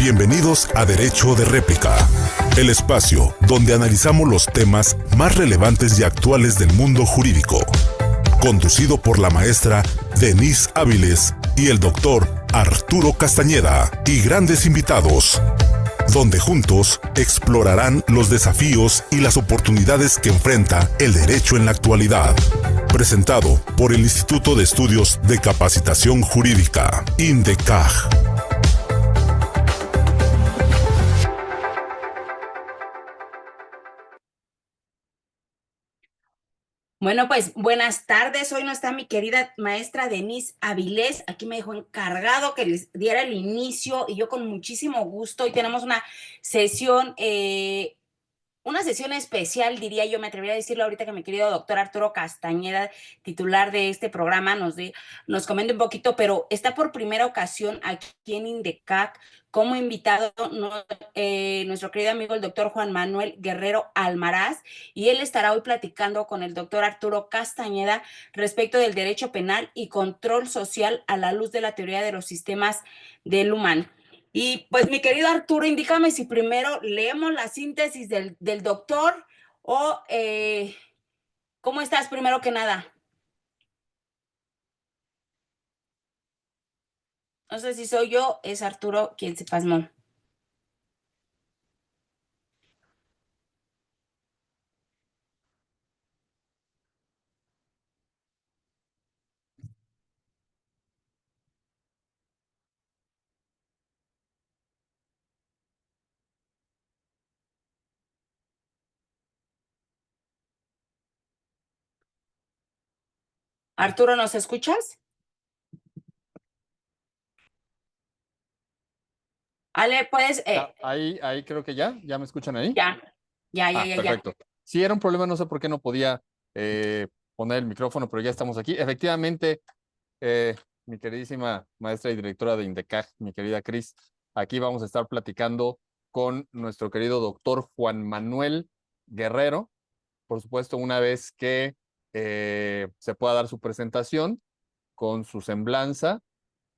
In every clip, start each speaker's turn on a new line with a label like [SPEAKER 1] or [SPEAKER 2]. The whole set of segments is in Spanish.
[SPEAKER 1] Bienvenidos a Derecho de Réplica, el espacio donde analizamos los temas más relevantes y actuales del mundo jurídico. Conducido por la maestra Denise Áviles y el doctor Arturo Castañeda y grandes invitados, donde juntos explorarán los desafíos y las oportunidades que enfrenta el derecho en la actualidad. Presentado por el Instituto de Estudios de Capacitación Jurídica, INDECAJ.
[SPEAKER 2] Bueno, pues buenas tardes. Hoy no está mi querida maestra Denise Áviles. Aquí me dejó encargado que les diera el inicio y yo con muchísimo gusto. Hoy tenemos una sesión especial, diría yo, me atrevería a decirlo ahorita que mi querido doctor Arturo Castañeda, titular de este programa, nos comente un poquito, pero está por primera ocasión aquí en INDECAC como invitado nuestro querido amigo el doctor Juan Manuel Guerrero Almaraz, y él estará hoy platicando con el doctor Arturo Castañeda respecto del derecho penal y control social a la luz de la teoría de los sistemas del humano. Y pues mi querido Arturo, indícame si primero leemos la síntesis del doctor o ¿cómo estás primero que nada? No sé si soy yo, es Arturo quien se pasmó. Arturo, ¿nos escuchas? Ale, pues,
[SPEAKER 3] Ahí creo que ya me escuchan ahí.
[SPEAKER 2] ya.
[SPEAKER 3] Perfecto. Sí, era un problema, no sé por qué no podía poner el micrófono, pero ya estamos aquí. Efectivamente, mi queridísima maestra y directora de INDECAJ, mi querida Cris, aquí vamos a estar platicando con nuestro querido doctor Juan Manuel Guerrero, por supuesto, una vez que se pueda dar su presentación con su semblanza.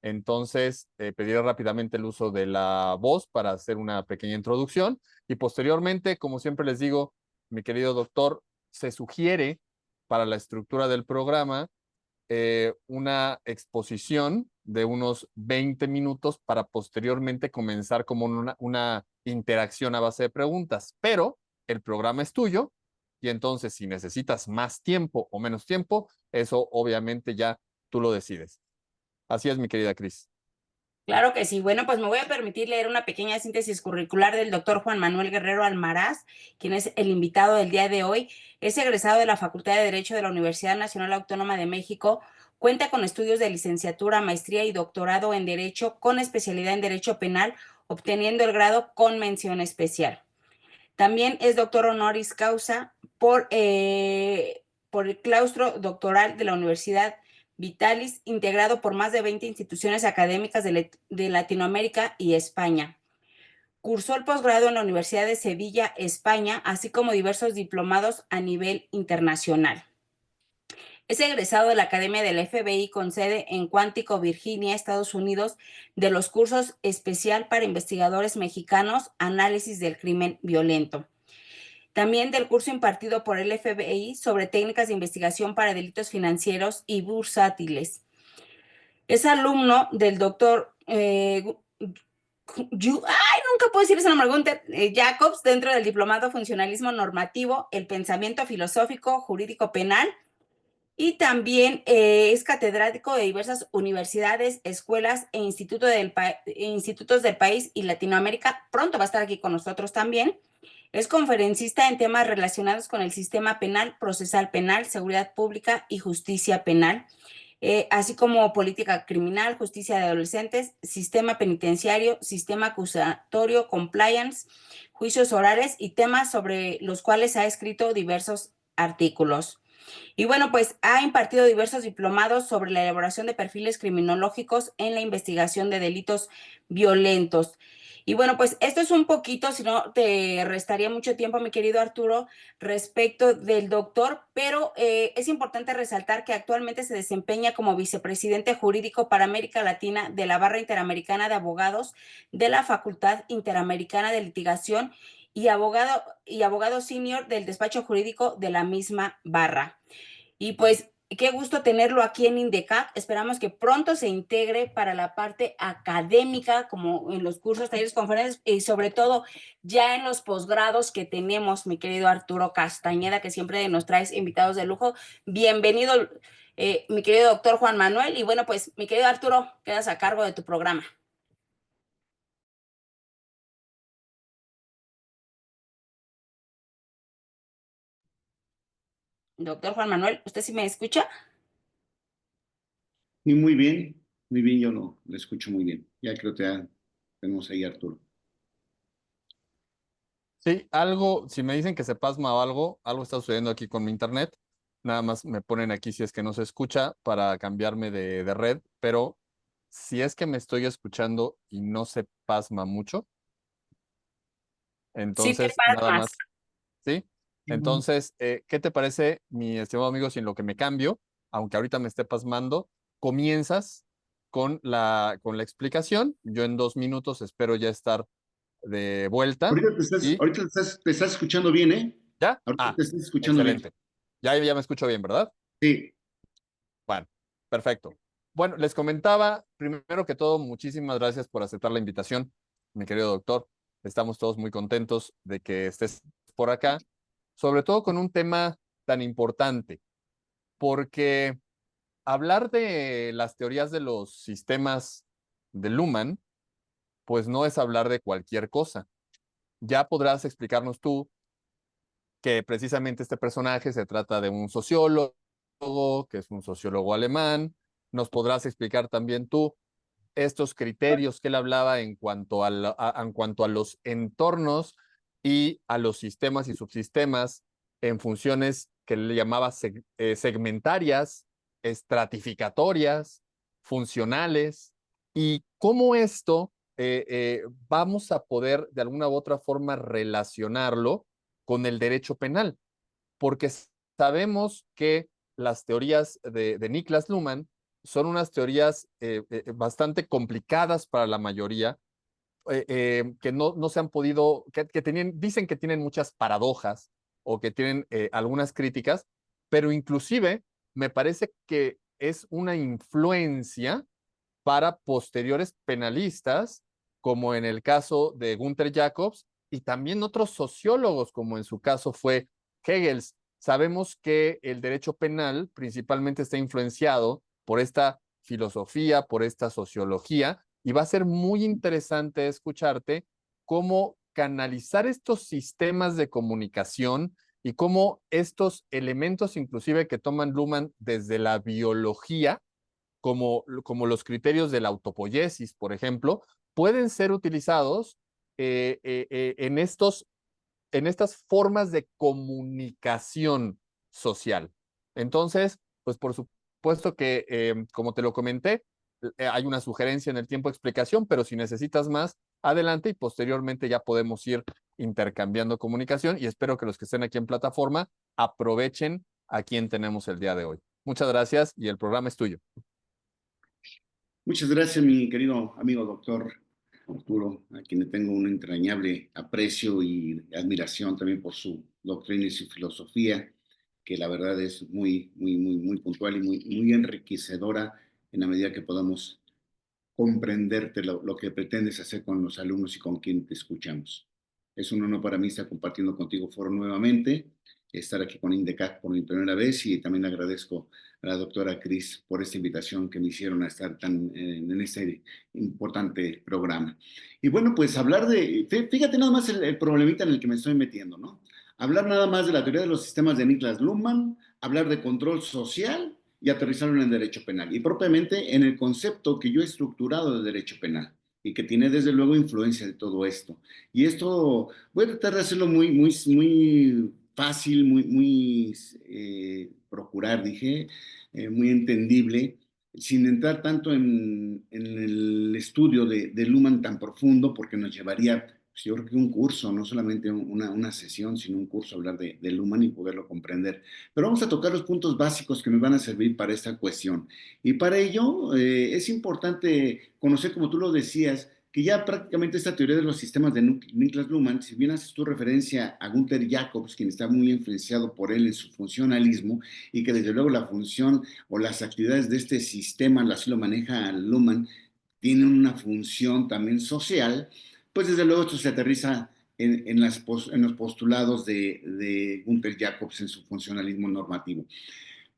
[SPEAKER 3] Entonces, pediré rápidamente el uso de la voz para hacer una pequeña introducción y posteriormente, como siempre les digo, mi querido doctor, se sugiere para la estructura del programa una exposición de unos 20 minutos para posteriormente comenzar como una interacción a base de preguntas, pero el programa es tuyo y entonces si necesitas más tiempo o menos tiempo, eso obviamente ya tú lo decides. Así es, mi querida Cris.
[SPEAKER 2] Claro que sí. Bueno, pues me voy a permitir leer una pequeña síntesis curricular del doctor Juan Manuel Guerrero Almaraz, quien es el invitado del día de hoy. Es egresado de la Facultad de Derecho de la Universidad Nacional Autónoma de México. Cuenta con estudios de licenciatura, maestría y doctorado en Derecho con especialidad en Derecho Penal, obteniendo el grado con mención especial. También es doctor honoris causa por el claustro doctoral de la Universidad Vitalis, integrado por más de 20 instituciones académicas de Latinoamérica y España. Cursó el posgrado en la Universidad de Sevilla, España, así como diversos diplomados a nivel internacional. Es egresado de la Academia del FBI con sede en Quantico, Virginia, Estados Unidos, de los cursos especial para investigadores mexicanos, análisis del crimen violento. También del curso impartido por el FBI sobre técnicas de investigación para delitos financieros y bursátiles. Es alumno del doctor nunca puedo decir ese nombre, Gunther Jacobs, dentro del diplomado Funcionalismo Normativo, el Pensamiento Filosófico Jurídico Penal, y también es catedrático de diversas universidades, escuelas e institutos del país y Latinoamérica. Pronto va a estar aquí con nosotros también. Es conferencista en temas relacionados con el sistema penal, procesal penal, seguridad pública y justicia penal, así como política criminal, justicia de adolescentes, sistema penitenciario, sistema acusatorio, compliance, juicios orales y temas sobre los cuales ha escrito diversos artículos. Y bueno, pues ha impartido diversos diplomados sobre la elaboración de perfiles criminológicos en la investigación de delitos violentos. Y bueno, pues esto es un poquito, si no te restaría mucho tiempo, mi querido Arturo, respecto del doctor, pero es importante resaltar que actualmente se desempeña como vicepresidente jurídico para América Latina de la Barra Interamericana de Abogados de la Facultad Interamericana de Litigación y abogado senior del despacho jurídico de la misma barra. Y pues qué gusto tenerlo aquí en INDECAC. Esperamos que pronto se integre para la parte académica, como en los cursos, talleres, conferencias y sobre todo ya en los posgrados que tenemos, mi querido Arturo Castañeda, que siempre nos traes invitados de lujo. Bienvenido, mi querido doctor Juan Manuel. Y bueno, pues mi querido Arturo, quedas a cargo de tu programa. Doctor Juan Manuel, ¿usted sí me escucha?
[SPEAKER 4] Y muy bien, yo lo escucho muy bien. Ya creo que ya tenemos ahí a Arturo.
[SPEAKER 3] Sí, algo, si me dicen que se pasma o algo está sucediendo aquí con mi internet. Nada más me ponen aquí si es que no se escucha para cambiarme de red, pero si es que me estoy escuchando y no se pasma mucho,
[SPEAKER 2] Sí te
[SPEAKER 3] entonces nada
[SPEAKER 2] pasmas.
[SPEAKER 3] más, ¿sí? Entonces, ¿qué te parece, mi estimado amigo, si en lo que me cambio, aunque ahorita me esté pasmando, comienzas con la explicación? Yo en 2 minutos espero ya estar de vuelta y
[SPEAKER 4] Te estás escuchando bien, ¿eh?
[SPEAKER 3] ¿ya?
[SPEAKER 4] Ahorita
[SPEAKER 3] Ah,
[SPEAKER 4] te estás escuchando bien.
[SPEAKER 3] excelente. Ya me escucho bien, ¿verdad?
[SPEAKER 4] Sí,
[SPEAKER 3] Bueno, perfecto. Bueno, les comentaba, primero que todo, muchísimas gracias por aceptar la invitación, mi querido doctor. Estamos todos muy contentos de que estés por acá, sobre todo con un tema tan importante, porque hablar de las teorías de los sistemas de Luhmann, pues no es hablar de cualquier cosa. Ya podrás explicarnos tú que precisamente este personaje se trata de un sociólogo, que es un sociólogo alemán. Nos podrás explicar también tú estos criterios que él hablaba en cuanto a los entornos y a los sistemas y subsistemas en funciones que él llamaba segmentarias, estratificatorias, funcionales, y cómo esto vamos a poder de alguna u otra forma relacionarlo con el derecho penal, porque sabemos que las teorías de Niklas Luhmann son unas teorías bastante complicadas para la mayoría, que no se han podido, dicen que tienen muchas paradojas o que tienen algunas críticas, pero inclusive me parece que es una influencia para posteriores penalistas, como en el caso de Gunther Jacobs, y también otros sociólogos, como en su caso fue Hegel. Sabemos que el derecho penal principalmente está influenciado por esta filosofía, por esta sociología, y va a ser muy interesante escucharte cómo canalizar estos sistemas de comunicación y cómo estos elementos, inclusive que toman Luhmann desde la biología, como los criterios de la autopoiesis, por ejemplo, pueden ser utilizados en estas formas de comunicación social. Entonces, pues por supuesto que, como te lo comenté, hay una sugerencia en el tiempo de explicación, pero si necesitas más, adelante y posteriormente ya podemos ir intercambiando comunicación y espero que los que estén aquí en plataforma aprovechen a quien tenemos el día de hoy. Muchas gracias y el programa es tuyo.
[SPEAKER 4] muchas gracias, mi querido amigo doctor Arturo, a quien le tengo un entrañable aprecio y admiración también por su doctrina y su filosofía, que la verdad es muy puntual y muy enriquecedora en la medida que podamos comprenderte lo que pretendes hacer con los alumnos y con quien te escuchamos. Es un honor para mí estar compartiendo contigo foro nuevamente, estar aquí con INDECAC por mi primera vez y también agradezco a la doctora Cris por esta invitación que me hicieron a estar en este importante programa. Y bueno, pues hablar fíjate nada más el problemita en el que me estoy metiendo, ¿no? Hablar nada más de la teoría de los sistemas de Niklas Luhmann, hablar de control social y aterrizarlo en el derecho penal y propiamente en el concepto que yo he estructurado de derecho penal y que tiene desde luego influencia de todo esto. Y esto voy a tratar de hacerlo muy fácil, procurar, dije, muy entendible, sin entrar tanto en el estudio de Luhmann tan profundo, porque nos llevaría, pues, yo creo que un curso, no solamente una sesión, sino un curso, hablar de Luhmann y poderlo comprender. Pero vamos a tocar los puntos básicos que nos van a servir para esta cuestión. Y para ello es importante conocer, como tú lo decías, que ya prácticamente esta teoría de los sistemas de Niklas Luhmann, si bien haces tu referencia a Gunther Jacobs, quien está muy influenciado por él en su funcionalismo, y que desde luego la función o las actividades de este sistema, así lo maneja Luhmann, tienen una función también social, pues desde luego esto se aterriza en los postulados de Gunther Jacobs en su funcionalismo normativo.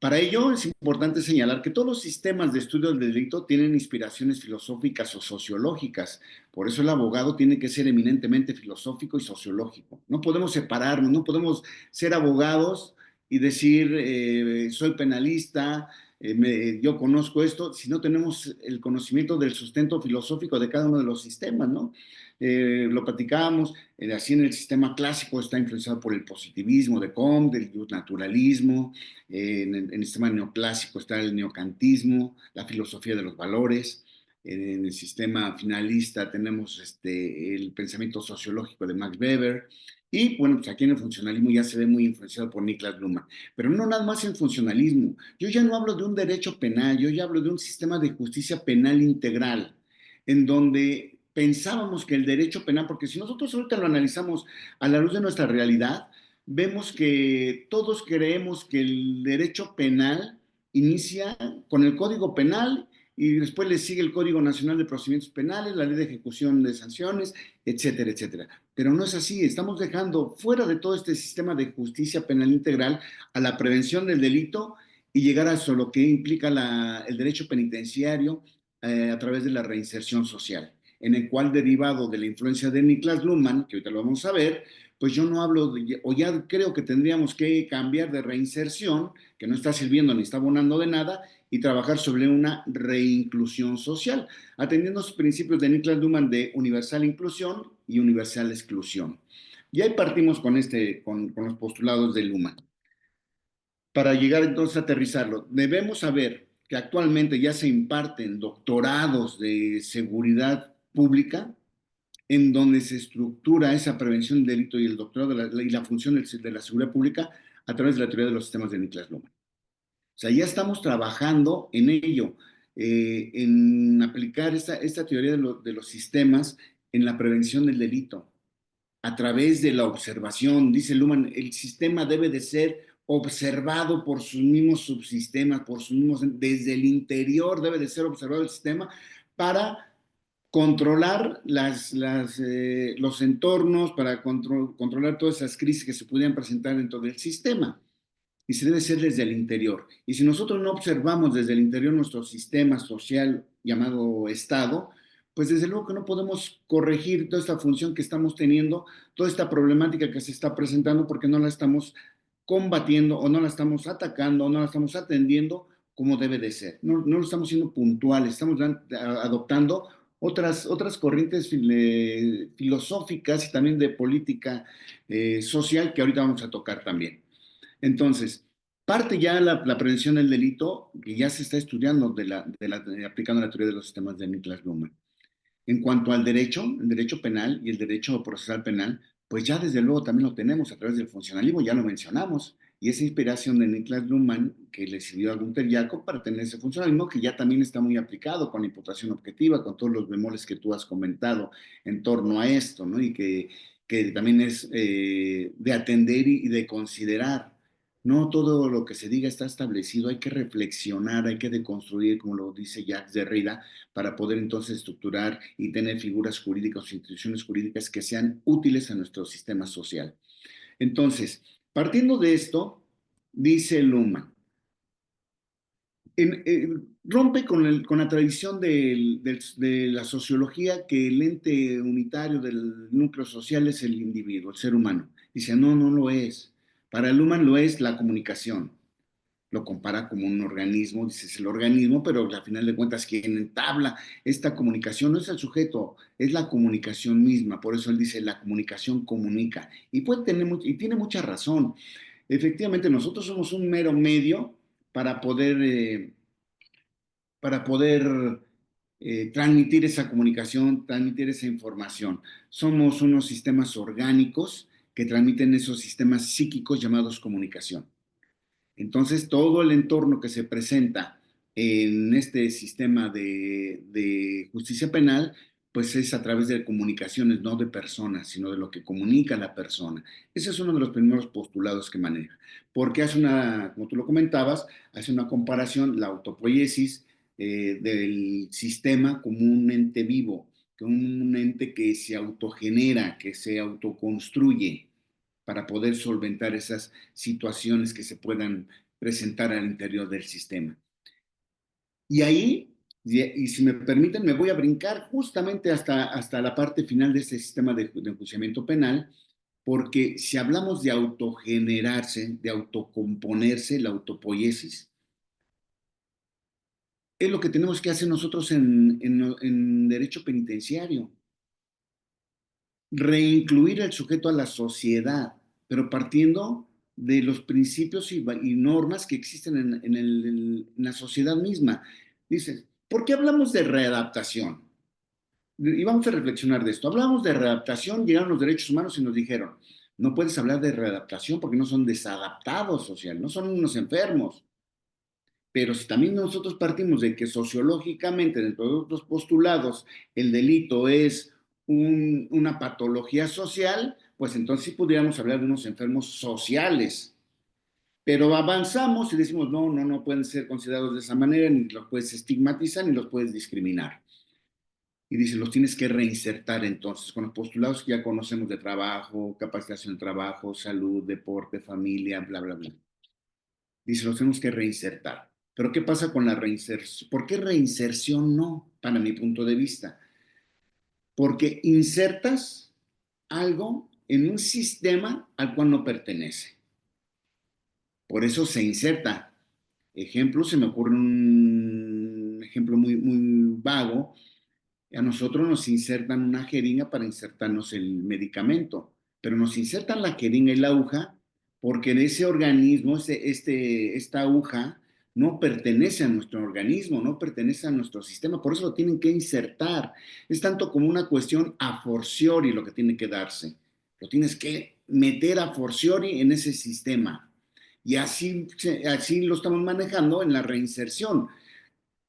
[SPEAKER 4] Para ello es importante señalar que todos los sistemas de estudio del delito tienen inspiraciones filosóficas o sociológicas. Por eso el abogado tiene que ser eminentemente filosófico y sociológico. No podemos separarnos, no podemos ser abogados y decir soy penalista, yo conozco esto, si no tenemos el conocimiento del sustento filosófico de cada uno de los sistemas, ¿no? Lo platicábamos, así en el sistema clásico está influenciado por el positivismo de Comte, del naturalismo, en el sistema neoclásico está el neocantismo, la filosofía de los valores. En el sistema finalista tenemos el pensamiento sociológico de Max Weber. Y bueno, pues aquí en el funcionalismo ya se ve muy influenciado por Niklas Luhmann. Pero no nada más en funcionalismo. Yo ya no hablo de un derecho penal, yo ya hablo de un sistema de justicia penal integral, en donde pensábamos que el derecho penal, porque si nosotros ahorita lo analizamos a la luz de nuestra realidad, vemos que todos creemos que el derecho penal inicia con el Código Penal y después le sigue el Código Nacional de Procedimientos Penales, la Ley de Ejecución de Sanciones, etcétera, etcétera. Pero no es así, estamos dejando fuera de todo este sistema de justicia penal integral a la prevención del delito y llegar a eso, lo que implica el derecho penitenciario a través de la reinserción social, en el cual, derivado de la influencia de Niklas Luhmann, que ahorita lo vamos a ver, pues yo no hablo, o ya creo que tendríamos que cambiar de reinserción, que no está sirviendo ni está abonando de nada, y trabajar sobre una reinclusión social, atendiendo los principios de Niklas Luhmann de universal inclusión y universal exclusión. Y ahí partimos con los postulados de Luhmann. Para llegar entonces a aterrizarlo, debemos saber que actualmente ya se imparten doctorados de seguridad pública en donde se estructura esa prevención del delito y el doctorado y la función de la seguridad pública a través de la teoría de los sistemas de Niklas Luhmann. O sea, ya estamos trabajando en ello, en aplicar esta teoría de los sistemas en la prevención del delito a través de la observación. Dice Luhmann, el sistema debe de ser observado por sus mismos subsistemas, desde el interior debe de ser observado el sistema para controlar los entornos, para controlar todas esas crisis que se pudieran presentar dentro del sistema. Y se debe ser desde el interior. Y si nosotros no observamos desde el interior nuestro sistema social llamado Estado, pues desde luego que no podemos corregir toda esta función que estamos teniendo, toda esta problemática que se está presentando, porque no la estamos combatiendo o no la estamos atacando o no la estamos atendiendo como debe de ser. No lo estamos siendo puntuales, estamos adoptando otras corrientes filosóficas y también de política social que ahorita vamos a tocar también. Entonces, parte ya la prevención del delito, que ya se está estudiando aplicando la teoría de los sistemas de Niklas Luhmann. En cuanto al derecho, el derecho penal y el derecho procesal penal, pues ya desde luego también lo tenemos a través del funcionalismo, ya lo mencionamos, y esa inspiración de Niklas Luhmann que le sirvió a Gunther Jacob para tener ese funcionalismo que ya también está muy aplicado con la imputación objetiva, con todos los bemoles que tú has comentado en torno a esto, ¿no? Y que también es de atender y de considerar. No todo lo que se diga está establecido, hay que reflexionar, hay que deconstruir, como lo dice Jacques Derrida, para poder entonces estructurar y tener figuras jurídicas o instituciones jurídicas que sean útiles a nuestro sistema social. Entonces, partiendo de esto, dice Luhmann, rompe con la tradición de la sociología que el ente unitario del núcleo social es el individuo, el ser humano. Dice, no lo es. Para Luhmann lo es la comunicación. Lo compara como un organismo, dices el organismo, pero al final de cuentas quien entabla esta comunicación no es el sujeto, es la comunicación misma. Por eso él dice la comunicación comunica. Y tiene mucha razón. Efectivamente, nosotros somos un mero medio para poder para poder transmitir esa comunicación, transmitir esa información. Somos unos sistemas orgánicos que transmiten esos sistemas psíquicos llamados comunicación. Entonces, todo el entorno que se presenta en este sistema de justicia penal, pues es a través de comunicaciones, no de personas, sino de lo que comunica la persona. Ese es uno de los primeros postulados que maneja. Porque hace una, como tú lo comentabas, hace una comparación, la autopoiesis del sistema como un ente vivo, como un ente que se autogenera, que se autoconstruye para poder solventar esas situaciones que se puedan presentar al interior del sistema. Y ahí, y si me permiten, me voy a brincar justamente hasta la parte final de este sistema de enjuiciamiento penal, porque si hablamos de autogenerarse, de autocomponerse, la autopoiesis, es lo que tenemos que hacer nosotros en derecho penitenciario. Reincluir al sujeto a la sociedad, pero partiendo de los principios y normas que existen en la sociedad misma. Dices, ¿por qué hablamos de readaptación? Y vamos a reflexionar de esto. Hablamos de readaptación, llegaron los derechos humanos y nos dijeron, no puedes hablar de readaptación porque no son desadaptados social, no son unos enfermos. Pero si también nosotros partimos de que sociológicamente, dentro de otros postulados, el delito es una patología social, pues entonces sí podríamos hablar de unos enfermos sociales. Pero avanzamos y decimos, no pueden ser considerados de esa manera, ni los puedes estigmatizar, ni los puedes discriminar. Y dice, los tienes que reinsertar entonces con los postulados que ya conocemos de trabajo, capacitación de trabajo, salud, deporte, familia, bla, bla, bla. Dice, los tenemos que reinsertar. Pero ¿qué pasa con la reinserción? ¿Por qué reinserción no? Para mi punto de vista. Porque insertas algo en un sistema al cual no pertenece. Por eso se inserta. Ejemplo, se me ocurre un ejemplo muy vago. A nosotros nos insertan una jeringa para insertarnos el medicamento, pero nos insertan la jeringa y la aguja porque en ese organismo, esta aguja, no pertenece a nuestro organismo, no pertenece a nuestro sistema, por eso lo tienen que insertar. Es tanto como una cuestión a fortiori lo que tiene que darse. Lo tienes que meter a fortiori en ese sistema. Y así lo estamos manejando en la reinserción.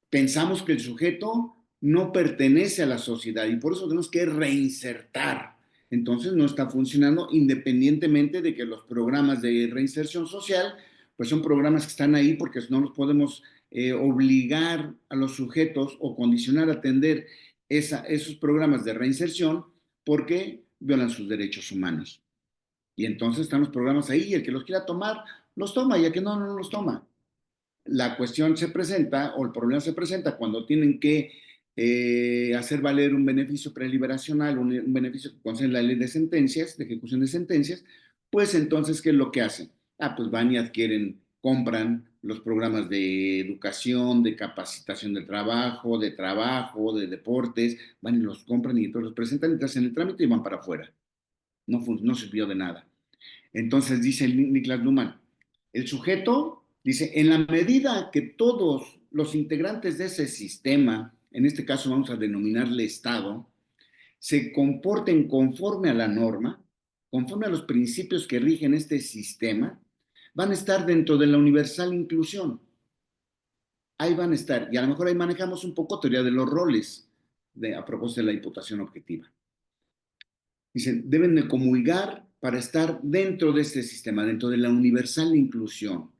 [SPEAKER 4] Pensamos que el sujeto no pertenece a la sociedad y por eso tenemos que reinsertar. Entonces no está funcionando independientemente de que los programas de reinserción social, pues son programas que están ahí porque no los podemos obligar a los sujetos o condicionar a atender esos programas de reinserción porque violan sus derechos humanos. Y entonces están los programas ahí y el que los quiera tomar, los toma y el que no los toma. La cuestión se presenta o el problema se presenta cuando tienen que hacer valer un beneficio preliberacional, un beneficio que concede la ley de sentencias, de ejecución de sentencias, pues entonces, ¿qué es lo que hacen? Pues van y adquieren, compran los programas de educación, de capacitación de trabajo, de deportes, van y los compran y entonces los presentan y te hacen el trámite y van para afuera. No sirvió de nada. Entonces dice Niklas Luhmann, el sujeto dice, en la medida que todos los integrantes de ese sistema, en este caso vamos a denominarle Estado, se comporten conforme a la norma, conforme a los principios que rigen este sistema, van a estar dentro de la universal inclusión. Ahí van a estar. Y a lo mejor ahí manejamos un poco teoría de los roles a propósito de la imputación objetiva. Dicen, deben de comulgar para estar dentro de este sistema, dentro de la universal inclusión.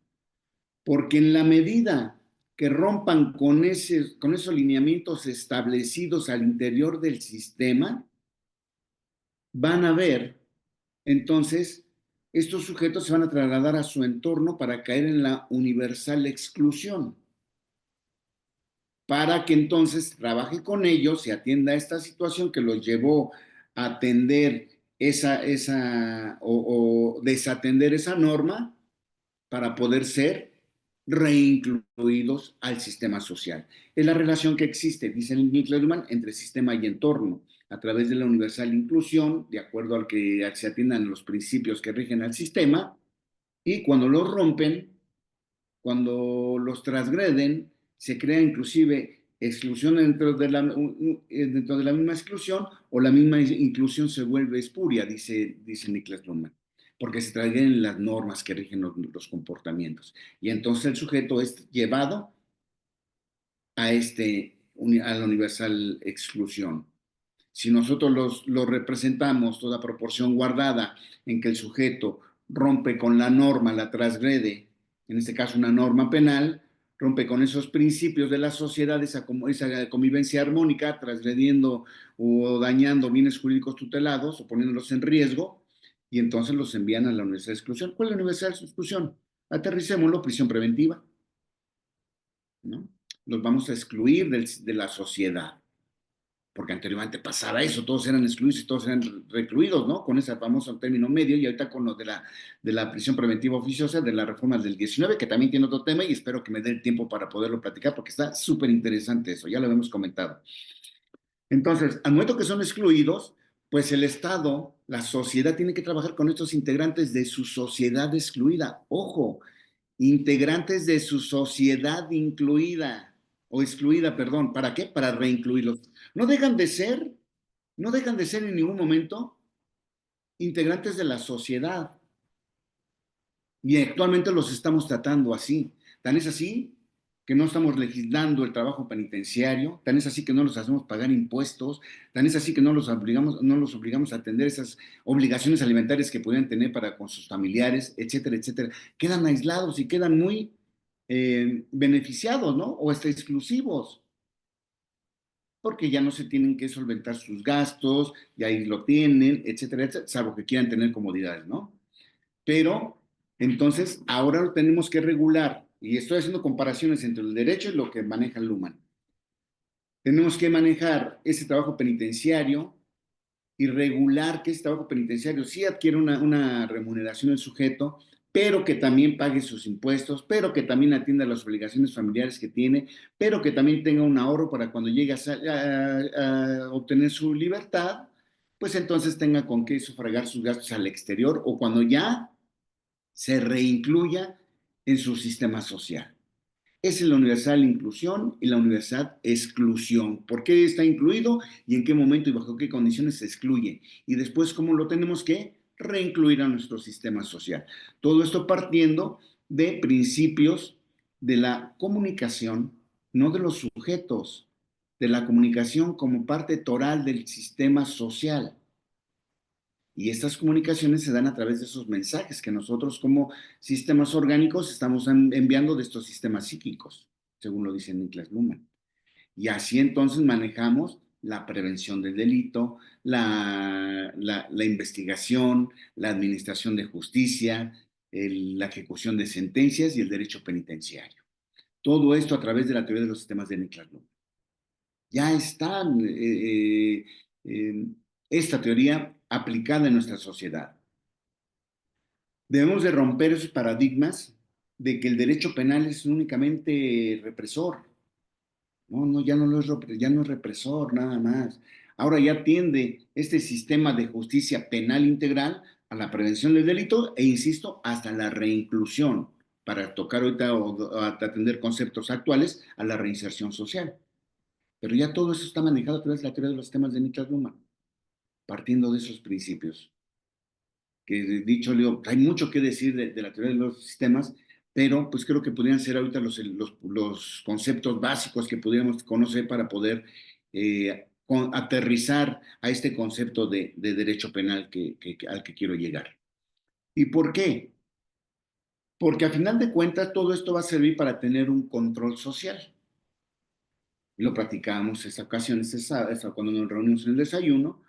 [SPEAKER 4] Porque en la medida que rompan con esos lineamientos establecidos al interior del sistema, van a ver, entonces, estos sujetos se van a trasladar a su entorno para caer en la universal exclusión. Para que entonces trabaje con ellos y atienda esta situación que los llevó a atender o desatender esa norma para poder ser reincluidos al sistema social. Es la relación que existe, dice Niklas Luhmann, entre sistema y entorno, a través de la universal inclusión, de acuerdo al que se atiendan los principios que rigen al sistema, y cuando los rompen, cuando los transgreden, se crea inclusive exclusión dentro de la misma exclusión, o la misma inclusión se vuelve espuria, dice Niklas Luhmann, porque se traen las normas que rigen los comportamientos. Y entonces el sujeto es llevado a la universal exclusión. Si nosotros lo representamos toda proporción guardada en que el sujeto rompe con la norma, la transgrede, en este caso una norma penal, rompe con esos principios de la sociedad, esa convivencia armónica, transgrediendo o dañando bienes jurídicos tutelados o poniéndolos en riesgo, y entonces los envían a la universal exclusión. ¿Cuál es la universal exclusión? Aterricémoslo, prisión preventiva, ¿no? Los vamos a excluir de la sociedad, porque anteriormente pasaba eso, todos eran excluidos y todos eran recluidos, ¿no? Con ese famoso término medio, y ahorita con lo de la prisión preventiva oficiosa, de la reforma del 19, que también tiene otro tema, y espero que me dé el tiempo para poderlo platicar, porque está súper interesante eso, ya lo hemos comentado. Entonces, al momento que son excluidos, pues el Estado, la sociedad, tiene que trabajar con estos integrantes de su sociedad excluida. Ojo, integrantes de su sociedad incluida, o excluida, perdón. ¿Para qué? Para reincluirlos. No dejan de ser en ningún momento integrantes de la sociedad. Y actualmente los estamos tratando así. Tan es así que no estamos legislando el trabajo penitenciario, tan es así que no los hacemos pagar impuestos, tan es así que no los obligamos a atender esas obligaciones alimentarias que podrían tener para con sus familiares, etcétera, etcétera. Quedan aislados y quedan muy beneficiados, ¿no? O hasta exclusivos, porque ya no se tienen que solventar sus gastos, y ahí lo tienen, etcétera, etcétera, salvo que quieran tener comodidades, ¿no? Pero entonces ahora lo tenemos que regular, y estoy haciendo comparaciones entre el derecho y lo que maneja Luhmann. Tenemos que manejar ese trabajo penitenciario y regular que ese trabajo penitenciario sí adquiere una remuneración del sujeto, pero que también pague sus impuestos, pero que también atienda las obligaciones familiares que tiene, pero que también tenga un ahorro para cuando llegue a obtener su libertad, pues entonces tenga con qué sufragar sus gastos al exterior, o cuando ya se reincluya en su sistema social. Esa es la universal inclusión y la universal exclusión. ¿Por qué está incluido y en qué momento y bajo qué condiciones se excluye? Y después, ¿cómo lo tenemos que reincluir a nuestro sistema social? Todo esto partiendo de principios de la comunicación, no de los sujetos, de la comunicación como parte toral del sistema social. Y estas comunicaciones se dan a través de esos mensajes que nosotros como sistemas orgánicos estamos enviando de estos sistemas psíquicos, según lo dice Niklas Luhmann. Y así entonces manejamos la prevención del delito, la investigación, la administración de justicia, la ejecución de sentencias y el derecho penitenciario. Todo esto a través de la teoría de los sistemas de Niklas Luhmann. Ya está esta teoría aplicada en nuestra sociedad. Debemos de romper esos paradigmas de que el derecho penal es únicamente represor. No, ya no es represor nada más. Ahora ya tiende este sistema de justicia penal integral a la prevención del delito e, insisto, hasta la reinclusión, para tocar ahorita o atender conceptos actuales, a la reinserción social. Pero ya todo eso está manejado a través de la teoría de los sistemas de Niklas Luhmann, partiendo de esos principios. Que dicho, Leo, hay mucho que decir de la teoría de los sistemas, pero pues creo que podrían ser ahorita los conceptos básicos que pudiéramos conocer para poder aterrizar a este concepto de derecho penal al que quiero llegar. ¿Y por qué? Porque a final de cuentas todo esto va a servir para tener un control social. Lo platicábamos esta ocasión, cuando nos reunimos en el desayuno,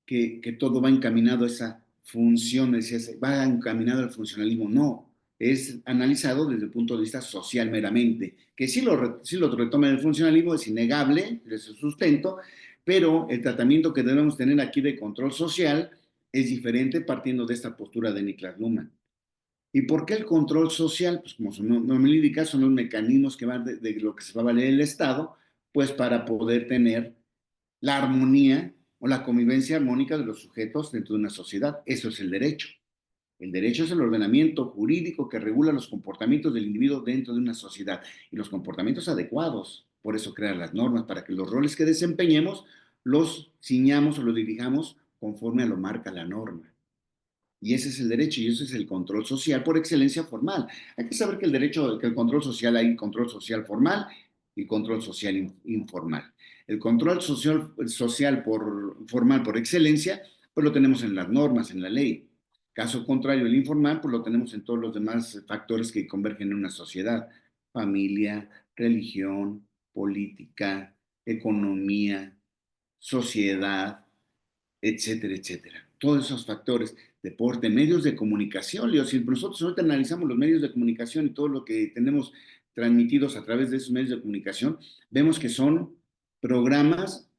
[SPEAKER 4] que todo va encaminado a esa función, va encaminado al funcionalismo. No, es analizado desde el punto de vista social meramente, que sí lo retoma el funcionalismo, es innegable, es su sustento, pero el tratamiento que debemos tener aquí de control social es diferente partiendo de esta postura de Niklas Luhmann. ¿Y por qué el control social? Pues como su nombre indica, son los mecanismos que van de lo que se va a valer el Estado, pues para poder tener la armonía o la convivencia armónica de los sujetos dentro de una sociedad. Eso es el derecho. El derecho es el ordenamiento jurídico que regula los comportamientos del individuo dentro de una sociedad y los comportamientos adecuados. Por eso crea las normas, para que los roles que desempeñemos los ciñamos o los dirijamos conforme a lo marca la norma. Y ese es el derecho y ese es el control social por excelencia formal. Hay que saber que el control social, hay control social formal y control social informal. El control social formal por excelencia, pues lo tenemos en las normas, en la ley. Caso contrario, el informal, pues lo tenemos en todos los demás factores que convergen en una sociedad. Familia, religión, política, economía, sociedad, etcétera, etcétera. Todos esos factores, deporte, medios de comunicación, Leo, si nosotros ahorita analizamos los medios de comunicación y todo lo que tenemos transmitidos a través de esos medios de comunicación, vemos que son programas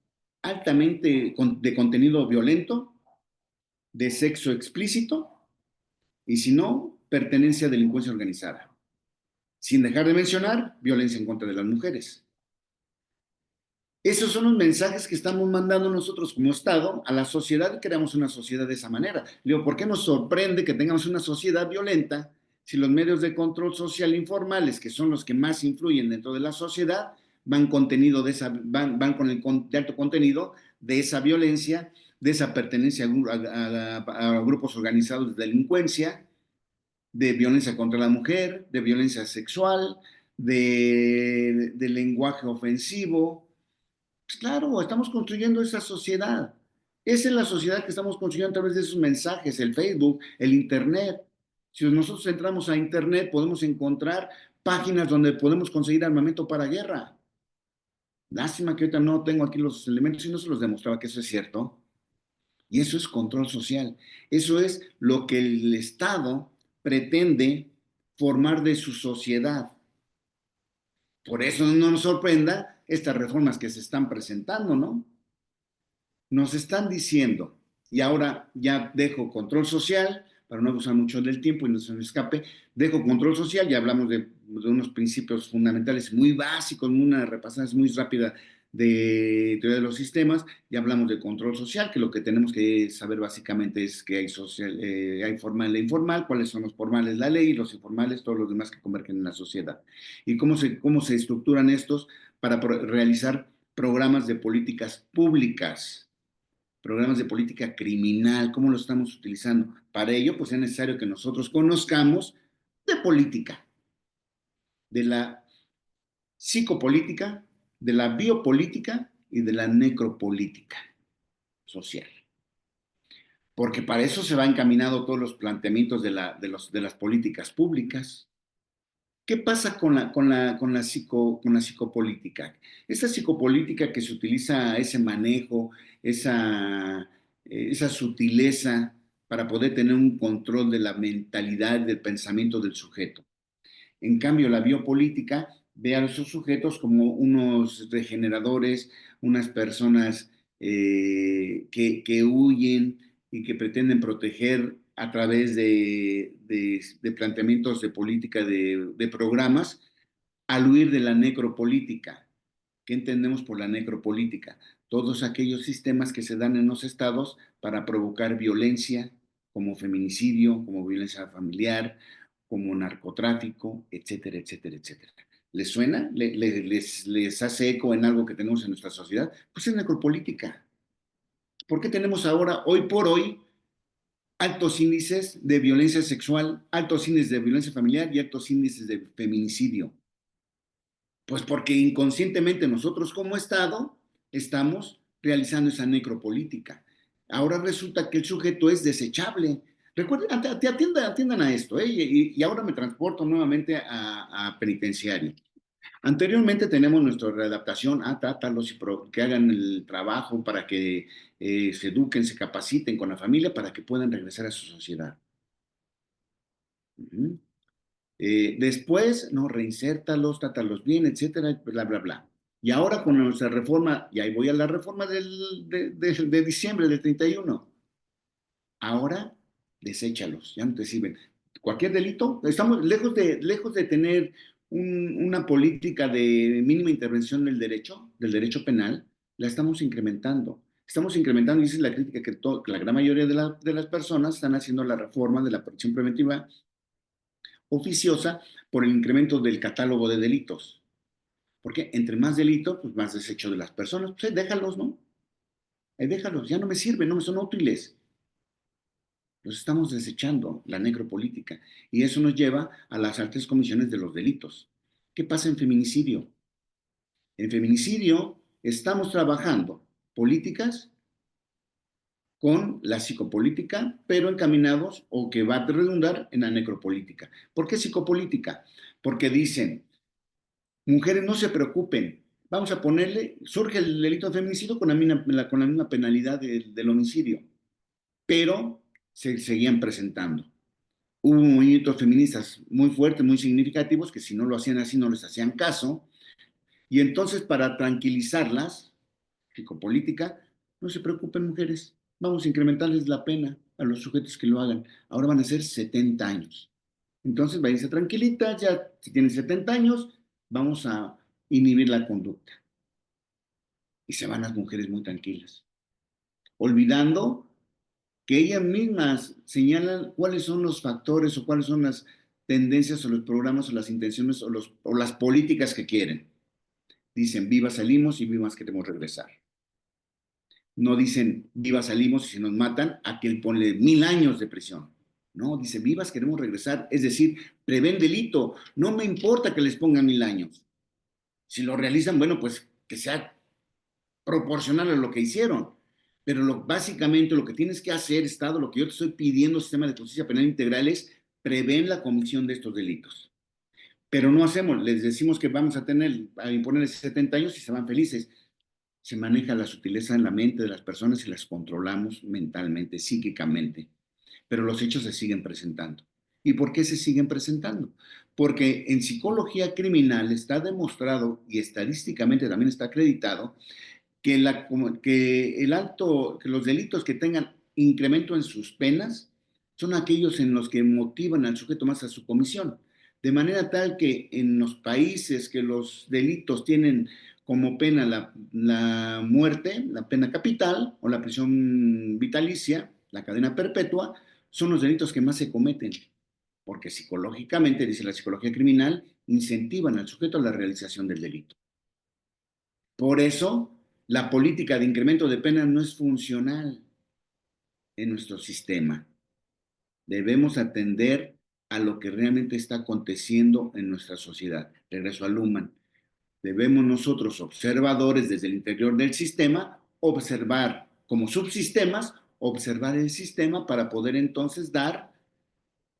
[SPEAKER 4] altamente de contenido violento, de sexo explícito, y si no, pertenencia a delincuencia organizada. Sin dejar de mencionar violencia en contra de las mujeres. Esos son los mensajes que estamos mandando nosotros como Estado a la sociedad y creamos una sociedad de esa manera. Digo, ¿por qué nos sorprende que tengamos una sociedad violenta si los medios de control social informales, que son los que más influyen dentro de la sociedad, van con el de alto contenido de esa violencia, de esa pertenencia a grupos organizados de delincuencia, de violencia contra la mujer, de violencia sexual, de lenguaje ofensivo? Pues claro, estamos construyendo esa sociedad. Esa es la sociedad que estamos construyendo a través de esos mensajes, el Facebook, el Internet. Si nosotros entramos a Internet, podemos encontrar páginas donde podemos conseguir armamento para guerra. Lástima que ahorita no tengo aquí los elementos y no se los demostraba que eso es cierto. Y eso es control social. Eso es lo que el Estado pretende formar de su sociedad. Por eso no nos sorprenda estas reformas que se están presentando, ¿no? Nos están diciendo, y ahora ya dejo control social, para no abusar mucho del tiempo y no se me escape, dejo control social, ya hablamos de unos principios fundamentales muy básicos, una repasada muy rápida de teoría de los sistemas, ya hablamos de control social, que lo que tenemos que saber básicamente es que hay formal e informal, cuáles son los formales, la ley, y los informales, todos los demás que convergen en la sociedad. Y cómo se estructuran estos para realizar programas de políticas públicas, programas de política criminal, cómo lo estamos utilizando. Para ello, pues es necesario que nosotros conozcamos de política, de la psicopolítica, de la biopolítica y de la necropolítica social. Porque para eso se va encaminado todos los planteamientos de las políticas públicas. ¿Qué pasa con la psicopolítica? Esa psicopolítica que se utiliza, ese manejo, esa sutileza para poder tener un control de la mentalidad, del pensamiento del sujeto. En cambio, la biopolítica ve a esos sujetos como unos regeneradores, unas personas que huyen y que pretenden proteger a través de planteamientos de política, de programas, al huir de la necropolítica. ¿Qué entendemos por la necropolítica? Todos aquellos sistemas que se dan en los estados para provocar violencia, como feminicidio, como violencia familiar, como narcotráfico, etcétera, etcétera, etcétera. ¿Les suena? ¿Les hace eco en algo que tenemos en nuestra sociedad? Pues es necropolítica. ¿Por qué tenemos ahora, hoy por hoy, altos índices de violencia sexual, altos índices de violencia familiar y altos índices de feminicidio? Pues porque inconscientemente nosotros como Estado estamos realizando esa necropolítica. Ahora resulta que el sujeto es desechable. Recuerden, atiendan a esto, y ahora me transporto nuevamente a penitenciario. Anteriormente tenemos nuestra readaptación, trátalos y que hagan el trabajo para que se eduquen, se capaciten con la familia para que puedan regresar a su sociedad. Después, no, reinsértalos, trátalos bien, etcétera, bla, bla, bla. Y ahora con nuestra reforma, y ahí voy a la reforma de diciembre del 31. Ahora, deséchalos, ya no te sirven. Cualquier delito, estamos lejos de tener una política de mínima intervención del derecho penal, la estamos incrementando. Estamos incrementando, y esa es la crítica que la gran mayoría de las personas están haciendo la reforma de la prisión preventiva oficiosa por el incremento del catálogo de delitos. Porque entre más delitos, pues más desecho de las personas. Pues ahí déjalos, ¿no? Ahí déjalos, ya no me sirven, no me son útiles. Los estamos desechando, la necropolítica. Y eso nos lleva a las altas comisiones de los delitos. ¿Qué pasa en feminicidio? En feminicidio estamos trabajando políticas con la psicopolítica, pero encaminados o que va a redundar en la necropolítica. ¿Por qué psicopolítica? Porque dicen, mujeres no se preocupen, vamos a ponerle, surge el delito de feminicidio con la misma penalidad del homicidio, pero se seguían presentando. Hubo movimientos feministas muy fuertes, muy significativos, que si no lo hacían así no les hacían caso, y entonces para tranquilizarlas, psicopolítica, no se preocupen mujeres, vamos a incrementarles la pena a los sujetos que lo hagan. Ahora van a ser 70 años. Entonces váyanse tranquilitas, ya si tienen 70 años, vamos a inhibir la conducta. Y se van las mujeres muy tranquilas, olvidando que ellas mismas señalan cuáles son los factores o cuáles son las tendencias o los programas o las intenciones o las políticas que quieren. Dicen, viva salimos y vivas queremos regresar. No dicen, viva salimos y si nos matan, aquel ponle 1000 años de prisión. No, dice, vivas queremos regresar. Es decir, prevén delito. No me importa que les pongan 1000 años. Si lo realizan, bueno, pues que sea proporcional a lo que hicieron. Pero básicamente lo que tienes que hacer, Estado, lo que yo te estoy pidiendo, sistema de justicia penal integral, es prevén la comisión de estos delitos. Pero no hacemos, les decimos que vamos a imponerles 70 años y se van felices. Se maneja la sutileza en la mente de las personas y las controlamos mentalmente, psíquicamente. Pero los hechos se siguen presentando. ¿Y por qué se siguen presentando? Porque en psicología criminal está demostrado y estadísticamente también está acreditado que los delitos que tengan incremento en sus penas son aquellos en los que motivan al sujeto más a su comisión. De manera tal que en los países que los delitos tienen como pena la muerte, la pena capital o la prisión vitalicia, la cadena perpetua, son los delitos que más se cometen, porque psicológicamente, dice la psicología criminal, incentivan al sujeto a la realización del delito. Por eso, la política de incremento de penas no es funcional en nuestro sistema. Debemos atender a lo que realmente está aconteciendo en nuestra sociedad. Regreso a Luhmann. Debemos nosotros, observadores desde el interior del sistema, observar como subsistemas, observar el sistema para poder entonces dar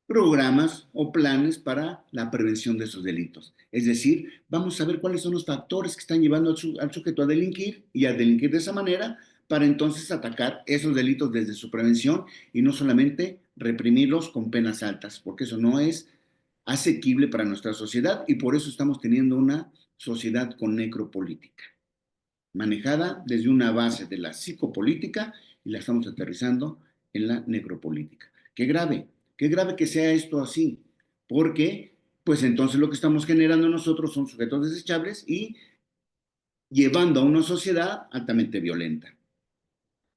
[SPEAKER 4] programas o planes para la prevención de esos delitos. Es decir, vamos a ver cuáles son los factores que están llevando al sujeto a delinquir y a delinquir de esa manera para entonces atacar esos delitos desde su prevención y no solamente reprimirlos con penas altas, porque eso no es asequible para nuestra sociedad y por eso estamos teniendo una sociedad con necropolítica, manejada desde una base de la psicopolítica y la estamos aterrizando en la necropolítica. Qué grave que sea esto así, porque pues entonces lo que estamos generando nosotros son sujetos desechables y llevando a una sociedad altamente violenta.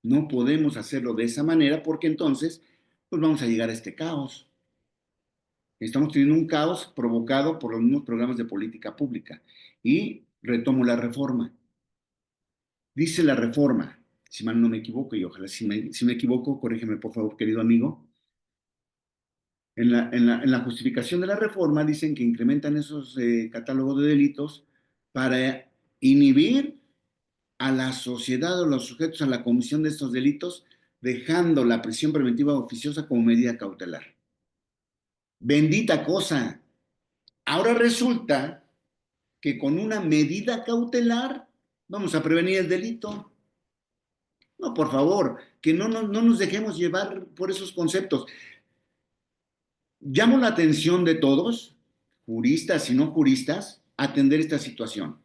[SPEAKER 4] No podemos hacerlo de esa manera porque entonces pues vamos a llegar a este caos. Estamos teniendo un caos provocado por los mismos programas de política pública. Y retomo la reforma. Dice la reforma, si mal no me equivoco, y ojalá si me equivoco, corrígeme por favor, querido amigo. En la justificación de la reforma dicen que incrementan esos catálogos de delitos para inhibir a la sociedad o los sujetos a la comisión de estos delitos, dejando la prisión preventiva oficiosa como medida cautelar. Bendita cosa. Ahora resulta que con una medida cautelar vamos a prevenir el delito. No, por favor, que no nos dejemos llevar por esos conceptos. Llamo la atención de todos, juristas y no juristas, a atender esta situación.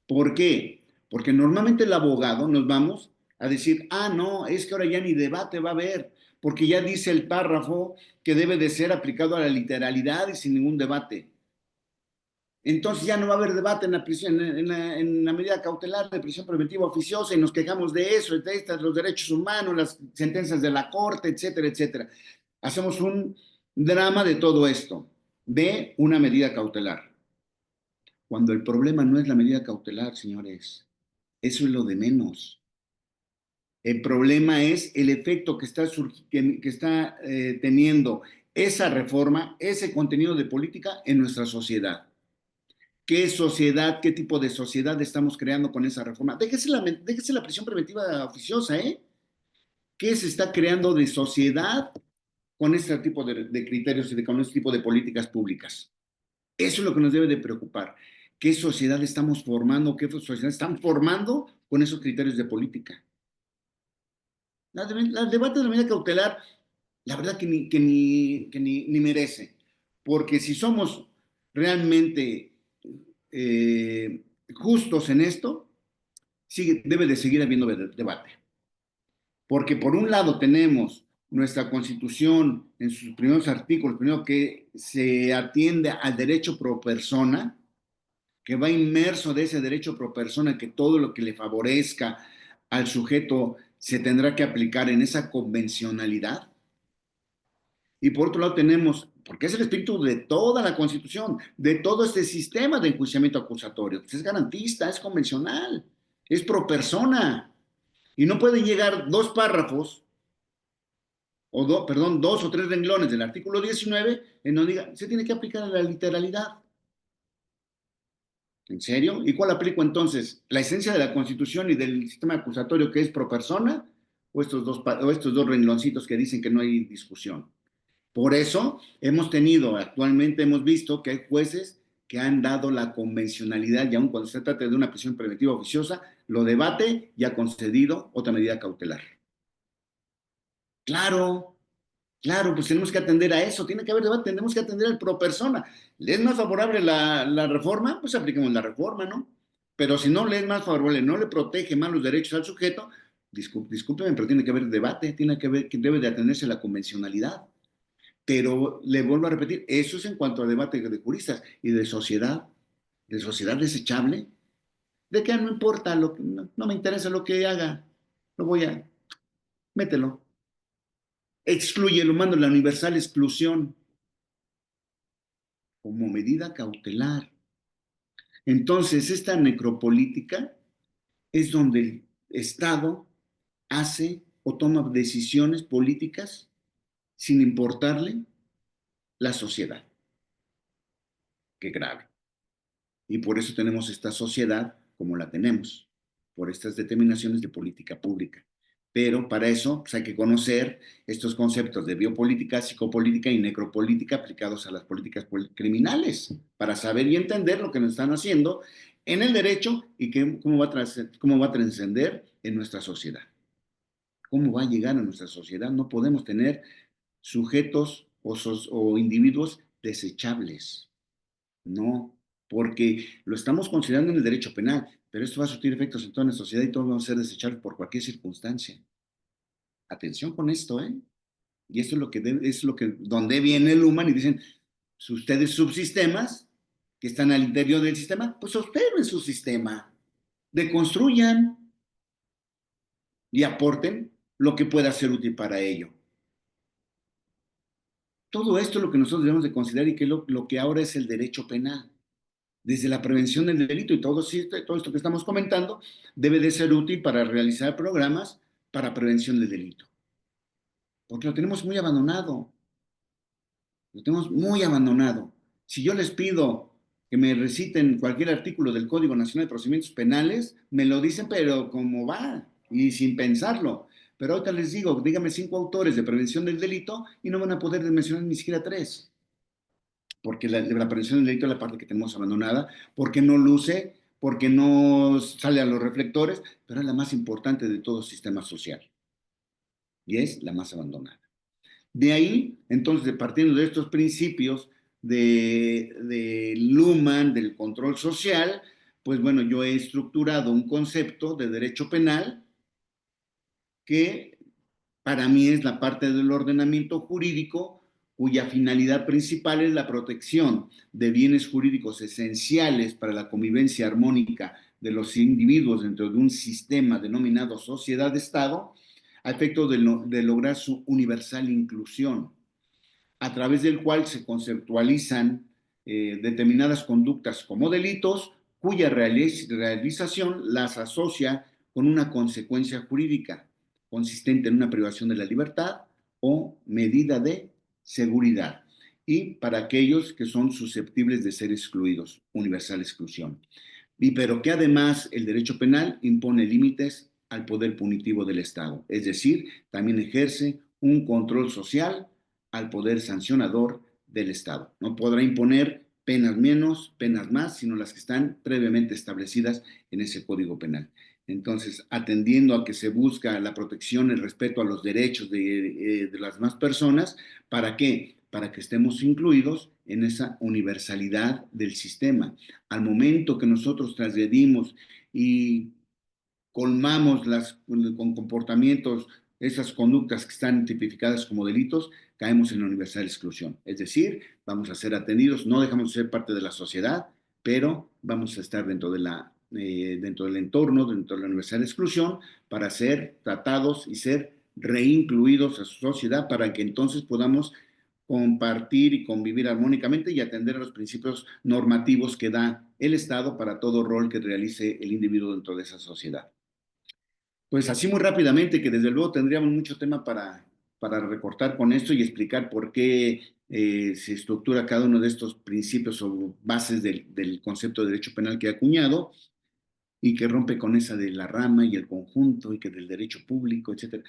[SPEAKER 4] ¿Por qué? Porque normalmente el abogado nos vamos a decir, no, es que ahora ya ni debate va a haber, porque ya dice el párrafo que debe de ser aplicado a la literalidad y sin ningún debate. Entonces ya no va a haber debate en la prisión, en la medida cautelar de prisión preventiva oficiosa y nos quejamos de eso, de estas, los derechos humanos, las sentencias de la corte, etcétera, etcétera. Hacemos un drama de todo esto, de una medida cautelar. Cuando el problema no es la medida cautelar, señores, eso es lo de menos. El problema es el efecto que está teniendo esa reforma, ese contenido de política en nuestra sociedad. ¿Qué sociedad, qué tipo de sociedad estamos creando con esa reforma? Déjese la prisión preventiva oficiosa, ¿eh? ¿Qué se está creando de sociedad con este tipo de criterios y con este tipo de políticas públicas? Eso es lo que nos debe de preocupar. ¿Qué sociedad estamos formando? ¿Qué sociedad están formando con esos criterios de política? El debate de la medida cautelar, la verdad que ni merece. Porque si somos realmente justos en esto, debe de seguir habiendo debate. Porque por un lado tenemos nuestra Constitución en sus primeros artículos, primero que se atiende al derecho pro persona, que va inmerso de ese derecho pro persona, que todo lo que le favorezca al sujeto se tendrá que aplicar en esa convencionalidad. Y por otro lado tenemos, porque es el espíritu de toda la Constitución, de todo este sistema de enjuiciamiento acusatorio, pues es garantista, es convencional, es pro persona. Y no pueden llegar dos párrafos, perdón, 2 o 3 renglones del artículo 19 en donde diga, se tiene que aplicar a la literalidad. ¿En serio? ¿Y cuál aplico entonces? ¿La esencia de la Constitución y del sistema acusatorio que es pro persona? ¿O estos dos rengloncitos que dicen que no hay discusión? Por eso actualmente hemos visto que hay jueces que han dado la convencionalidad y aun cuando se trata de una prisión preventiva oficiosa, lo debate y ha concedido otra medida cautelar. Claro, claro, pues tenemos que atender a eso, tiene que haber debate, tenemos que atender al pro persona. ¿Le es más favorable la reforma? Pues apliquemos la reforma, ¿no? Pero si no le es más favorable, no le protege más los derechos al sujeto, discúlpeme, pero tiene que haber debate, debe de atenderse a la convencionalidad. Pero le vuelvo a repetir, eso es en cuanto a debate de juristas y de sociedad desechable, de que no importa, no me interesa lo que haga, mételo. Exclúyelo, mando la universal exclusión como medida cautelar. Entonces, esta necropolítica es donde el Estado hace o toma decisiones políticas sin importarle la sociedad. Qué grave. Y por eso tenemos esta sociedad como la tenemos, por estas determinaciones de política pública. Pero para eso pues, hay que conocer estos conceptos de biopolítica, psicopolítica y necropolítica aplicados a las políticas criminales, para saber y entender lo que nos están haciendo en el derecho y cómo va a trascender en nuestra sociedad. ¿Cómo va a llegar a nuestra sociedad? No podemos tener sujetos o individuos desechables. No, porque lo estamos considerando en el derecho penal, pero esto va a surtir efectos en toda la sociedad y todos vamos a ser desechables por cualquier circunstancia. Atención con esto, ¿eh? Y esto es donde viene el human y dicen, si ustedes subsistemas que están al interior del sistema, pues observen su sistema, deconstruyan y aporten lo que pueda ser útil para ello. Todo esto es lo que nosotros debemos de considerar y que es lo que ahora es el derecho penal. Desde la prevención del delito y todo esto que estamos comentando, debe de ser útil para realizar programas para prevención del delito. Porque lo tenemos muy abandonado. Lo tenemos muy abandonado. Si yo les pido que me reciten cualquier artículo del Código Nacional de Procedimientos Penales, me lo dicen, pero como va, y sin pensarlo. Pero ahorita les digo, dígame 5 autores de prevención del delito y no van a poder mencionar ni siquiera 3. Porque la prevención del delito es la parte que tenemos abandonada, porque no luce, porque no sale a los reflectores, pero es la más importante de todo sistema social. Y es la más abandonada. De ahí, entonces, partiendo de estos principios de Luhmann, del control social, pues bueno, yo he estructurado un concepto de derecho penal que para mí es la parte del ordenamiento jurídico cuya finalidad principal es la protección de bienes jurídicos esenciales para la convivencia armónica de los individuos dentro de un sistema denominado sociedad-estado, a efecto de lograr su universal inclusión, a través del cual se conceptualizan determinadas conductas como delitos, cuya realización las asocia con una consecuencia jurídica consistente en una privación de la libertad o medida de seguridad, y para aquellos que son susceptibles de ser excluidos, universal exclusión. Pero que además el derecho penal impone límites al poder punitivo del Estado, es decir, también ejerce un control social al poder sancionador del Estado. No podrá imponer penas menos, penas más, sino las que están previamente establecidas en ese Código Penal. Entonces, atendiendo a que se busca la protección, el respeto a los derechos de las demás personas, ¿para qué? Para que estemos incluidos en esa universalidad del sistema. Al momento que nosotros transgredimos y colmamos con comportamientos, esas conductas que están tipificadas como delitos, caemos en la universal exclusión. Es decir, vamos a ser atendidos, no dejamos de ser parte de la sociedad, pero vamos a estar dentro del entorno, dentro de la universal exclusión, para ser tratados y ser reincluidos a su sociedad, para que entonces podamos compartir y convivir armónicamente y atender a los principios normativos que da el Estado para todo rol que realice el individuo dentro de esa sociedad. Pues así muy rápidamente, que desde luego tendríamos mucho tema para recortar con esto y explicar por qué se estructura cada uno de estos principios o bases del concepto de derecho penal que he acuñado y que rompe con esa de la rama y el conjunto y que del derecho público, etcétera.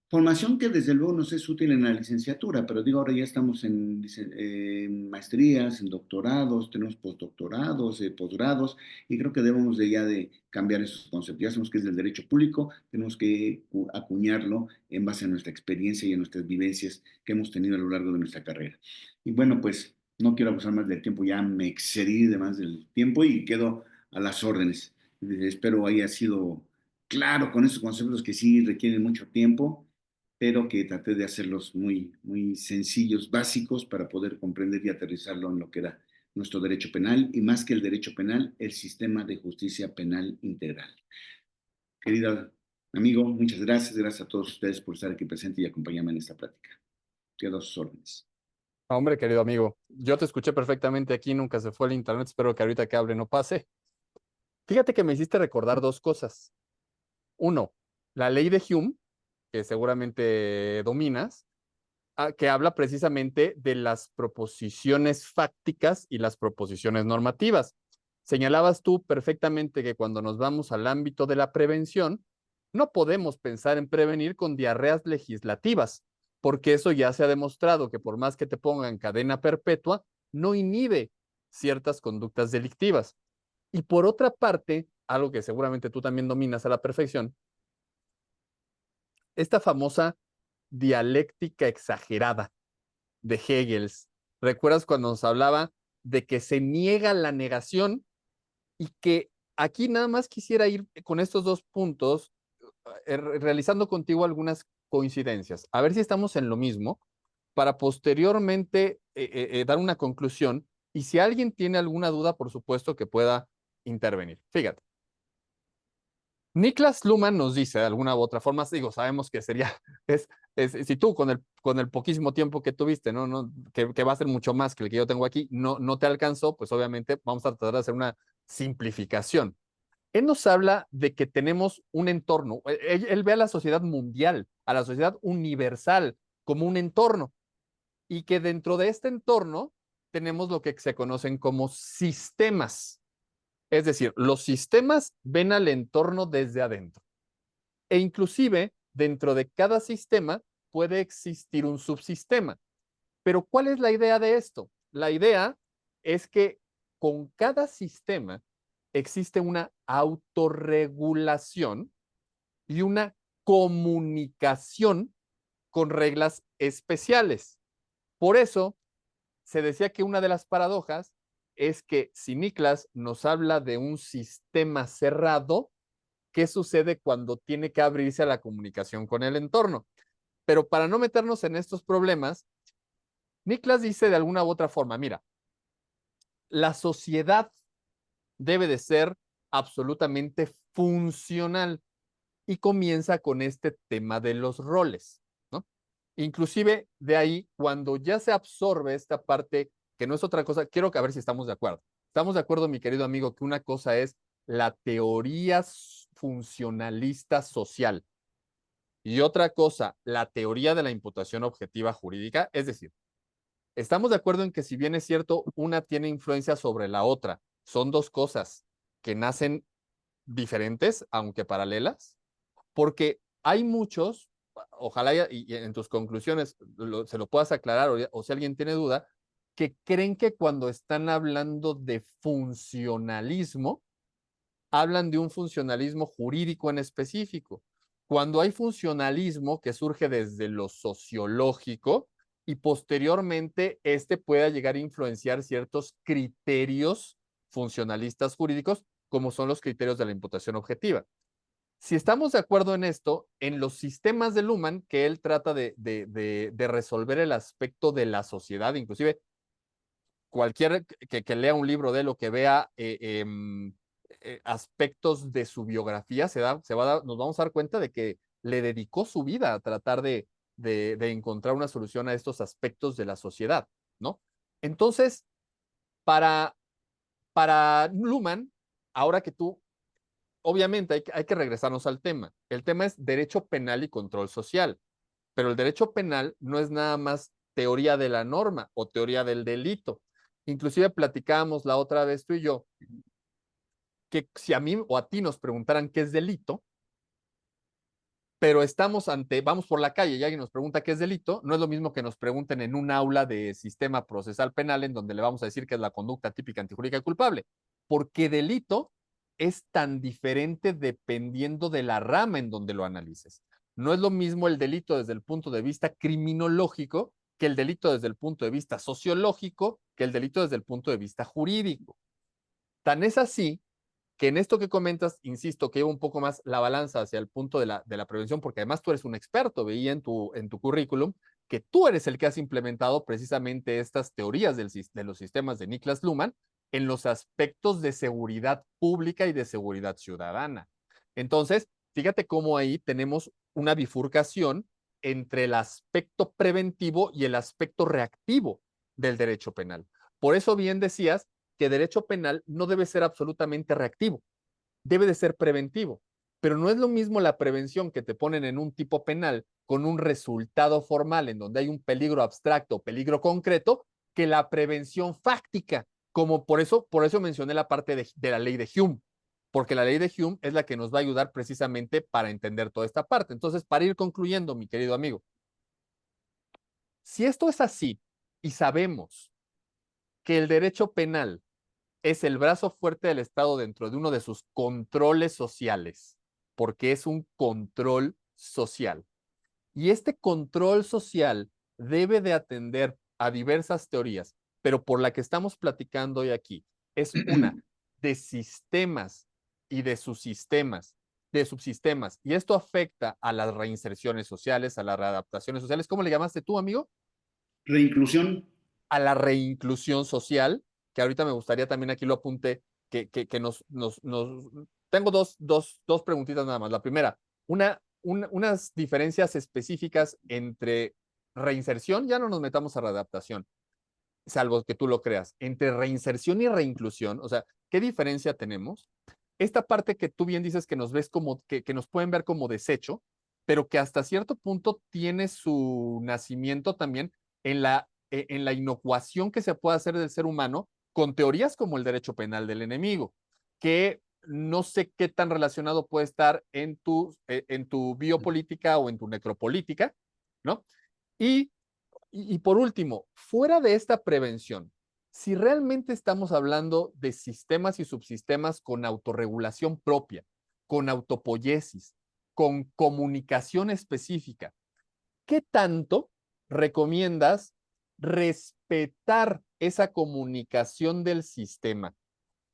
[SPEAKER 4] Formación que desde luego nos es útil en la licenciatura, pero digo, ahora ya estamos en maestrías, en doctorados, tenemos postdoctorados, posgrados, y creo que debemos ya de cambiar esos conceptos. Ya sabemos que es del derecho público, tenemos que acuñarlo en base a nuestra experiencia y a nuestras vivencias que hemos tenido a lo largo de nuestra carrera. Y bueno, pues no quiero abusar más del tiempo, ya me excedí de más del tiempo y quedo a las órdenes. Espero haya sido claro con estos conceptos que sí requieren mucho tiempo, pero que traté de hacerlos muy, muy sencillos, básicos, para poder comprender y aterrizarlo en lo que era nuestro derecho penal, y más que el derecho penal, el sistema de justicia penal integral. Querido amigo, muchas gracias. Gracias a todos ustedes por estar aquí presente y acompañarme en esta plática. Quedo a sus órdenes.
[SPEAKER 3] Hombre, querido amigo, yo te escuché perfectamente aquí, nunca se fue el internet, espero que ahorita que hable no pase. Fíjate que me hiciste recordar dos cosas. Uno, la ley de Hume, que seguramente dominas, que habla precisamente de las proposiciones fácticas y las proposiciones normativas. Señalabas tú perfectamente que cuando nos vamos al ámbito de la prevención, no podemos pensar en prevenir con diarreas legislativas, porque eso ya se ha demostrado que por más que te pongan cadena perpetua, no inhibe ciertas conductas delictivas. Y por otra parte, algo que seguramente tú también dominas a la perfección, esta famosa dialéctica exagerada de Hegel. ¿Recuerdas cuando nos hablaba de que se niega la negación? Y que aquí nada más quisiera ir con estos dos puntos, realizando contigo algunas coincidencias, a ver si estamos en lo mismo, para posteriormente dar una conclusión, y si alguien tiene alguna duda, por supuesto que pueda intervenir. Fíjate. Niklas Luhmann nos dice de alguna u otra forma, digo, sabemos que sería, si tú con el poquísimo tiempo que tuviste, que va a ser mucho más que el que yo tengo aquí, no te alcanzó, pues obviamente vamos a tratar de hacer una simplificación. Él nos habla de que tenemos un entorno, él ve a la sociedad mundial, a la sociedad universal como un entorno, y que dentro de este entorno tenemos lo que se conocen como sistemas. Es decir, los sistemas ven al entorno desde adentro. E inclusive, dentro de cada sistema puede existir un subsistema. Pero ¿cuál es la idea de esto? La idea es que con cada sistema existe una autorregulación y una comunicación con reglas especiales. Por eso se decía que una de las paradojas es que si Niklas nos habla de un sistema cerrado, ¿qué sucede cuando tiene que abrirse a la comunicación con el entorno? Pero para no meternos en estos problemas, Niklas dice de alguna u otra forma, mira, la sociedad debe de ser absolutamente funcional y comienza con este tema de los roles, ¿no? Inclusive de ahí, cuando ya se absorbe esta parte, que no es otra cosa, quiero que a ver si estamos de acuerdo. Estamos de acuerdo, mi querido amigo, que una cosa es la teoría funcionalista social y otra cosa, la teoría de la imputación objetiva jurídica, es decir, estamos de acuerdo en que si bien es cierto, una tiene influencia sobre la otra, son dos cosas que nacen diferentes, aunque paralelas, porque hay muchos, ojalá y en tus conclusiones se lo puedas aclarar o si alguien tiene duda, que creen que cuando están hablando de funcionalismo, hablan de un funcionalismo jurídico en específico. Cuando hay funcionalismo que surge desde lo sociológico y posteriormente este pueda llegar a influenciar ciertos criterios funcionalistas jurídicos, como son los criterios de la imputación objetiva. Si estamos de acuerdo en esto, en los sistemas de Luhmann, que él trata de resolver el aspecto de la sociedad, inclusive cualquier que lea un libro de él o que vea aspectos de su biografía, nos vamos a dar cuenta de que le dedicó su vida a tratar de encontrar una solución a estos aspectos de la sociedad, ¿no? Entonces, para Luhmann, ahora que tú, obviamente hay que regresarnos al tema. El tema es derecho penal y control social, pero el derecho penal no es nada más teoría de la norma o teoría del delito. Inclusive platicábamos la otra vez tú y yo que si a mí o a ti nos preguntaran qué es delito, pero vamos por la calle y alguien nos pregunta qué es delito, no es lo mismo que nos pregunten en un aula de sistema procesal penal en donde le vamos a decir que es la conducta típica antijurídica y culpable, porque delito es tan diferente dependiendo de la rama en donde lo analices. No es lo mismo el delito desde el punto de vista criminológico que el delito desde el punto de vista sociológico, que el delito desde el punto de vista jurídico. Tan es así que en esto que comentas, insisto, que lleva un poco más la balanza hacia el punto de la prevención, porque además tú eres un experto, veía en tu currículum, que tú eres el que has implementado precisamente estas teorías de los sistemas de Niklas Luhmann en los aspectos de seguridad pública y de seguridad ciudadana. Entonces, fíjate cómo ahí tenemos una bifurcación entre el aspecto preventivo y el aspecto reactivo del derecho penal. Por eso bien decías que derecho penal no debe ser absolutamente reactivo, debe de ser preventivo. Pero no es lo mismo la prevención que te ponen en un tipo penal con un resultado formal en donde hay un peligro abstracto, peligro concreto, que la prevención fáctica, como por eso mencioné la parte de la ley de Hume, porque la ley de Hume es la que nos va a ayudar precisamente para entender toda esta parte. Entonces, para ir concluyendo, mi querido amigo, si esto es así y sabemos que el derecho penal es el brazo fuerte del Estado dentro de uno de sus controles sociales, porque es un control social. Y este control social debe de atender a diversas teorías, pero por la que estamos platicando hoy aquí, es una de sistemas y de subsistemas, y esto afecta a las reinserciones sociales, a las readaptaciones sociales. ¿Cómo le llamaste tú, amigo?
[SPEAKER 4] Reinclusión.
[SPEAKER 3] A la reinclusión social, que ahorita me gustaría también aquí lo apunte, que tengo dos preguntitas nada más. La primera, unas diferencias específicas entre reinserción, ya no nos metamos a readaptación, salvo que tú lo creas, entre reinserción y reinclusión, o sea, ¿qué diferencia tenemos? Esta parte que tú bien dices que nos ves como, que nos pueden ver como desecho, pero que hasta cierto punto tiene su nacimiento también en la inocuación que se puede hacer del ser humano con teorías como el derecho penal del enemigo, que no sé qué tan relacionado puede estar en tu biopolítica o en tu necropolítica, ¿no? Y por último, fuera de esta prevención, si realmente estamos hablando de sistemas y subsistemas con autorregulación propia, con autopoiesis, con comunicación específica, ¿qué tanto recomiendas respetar esa comunicación del sistema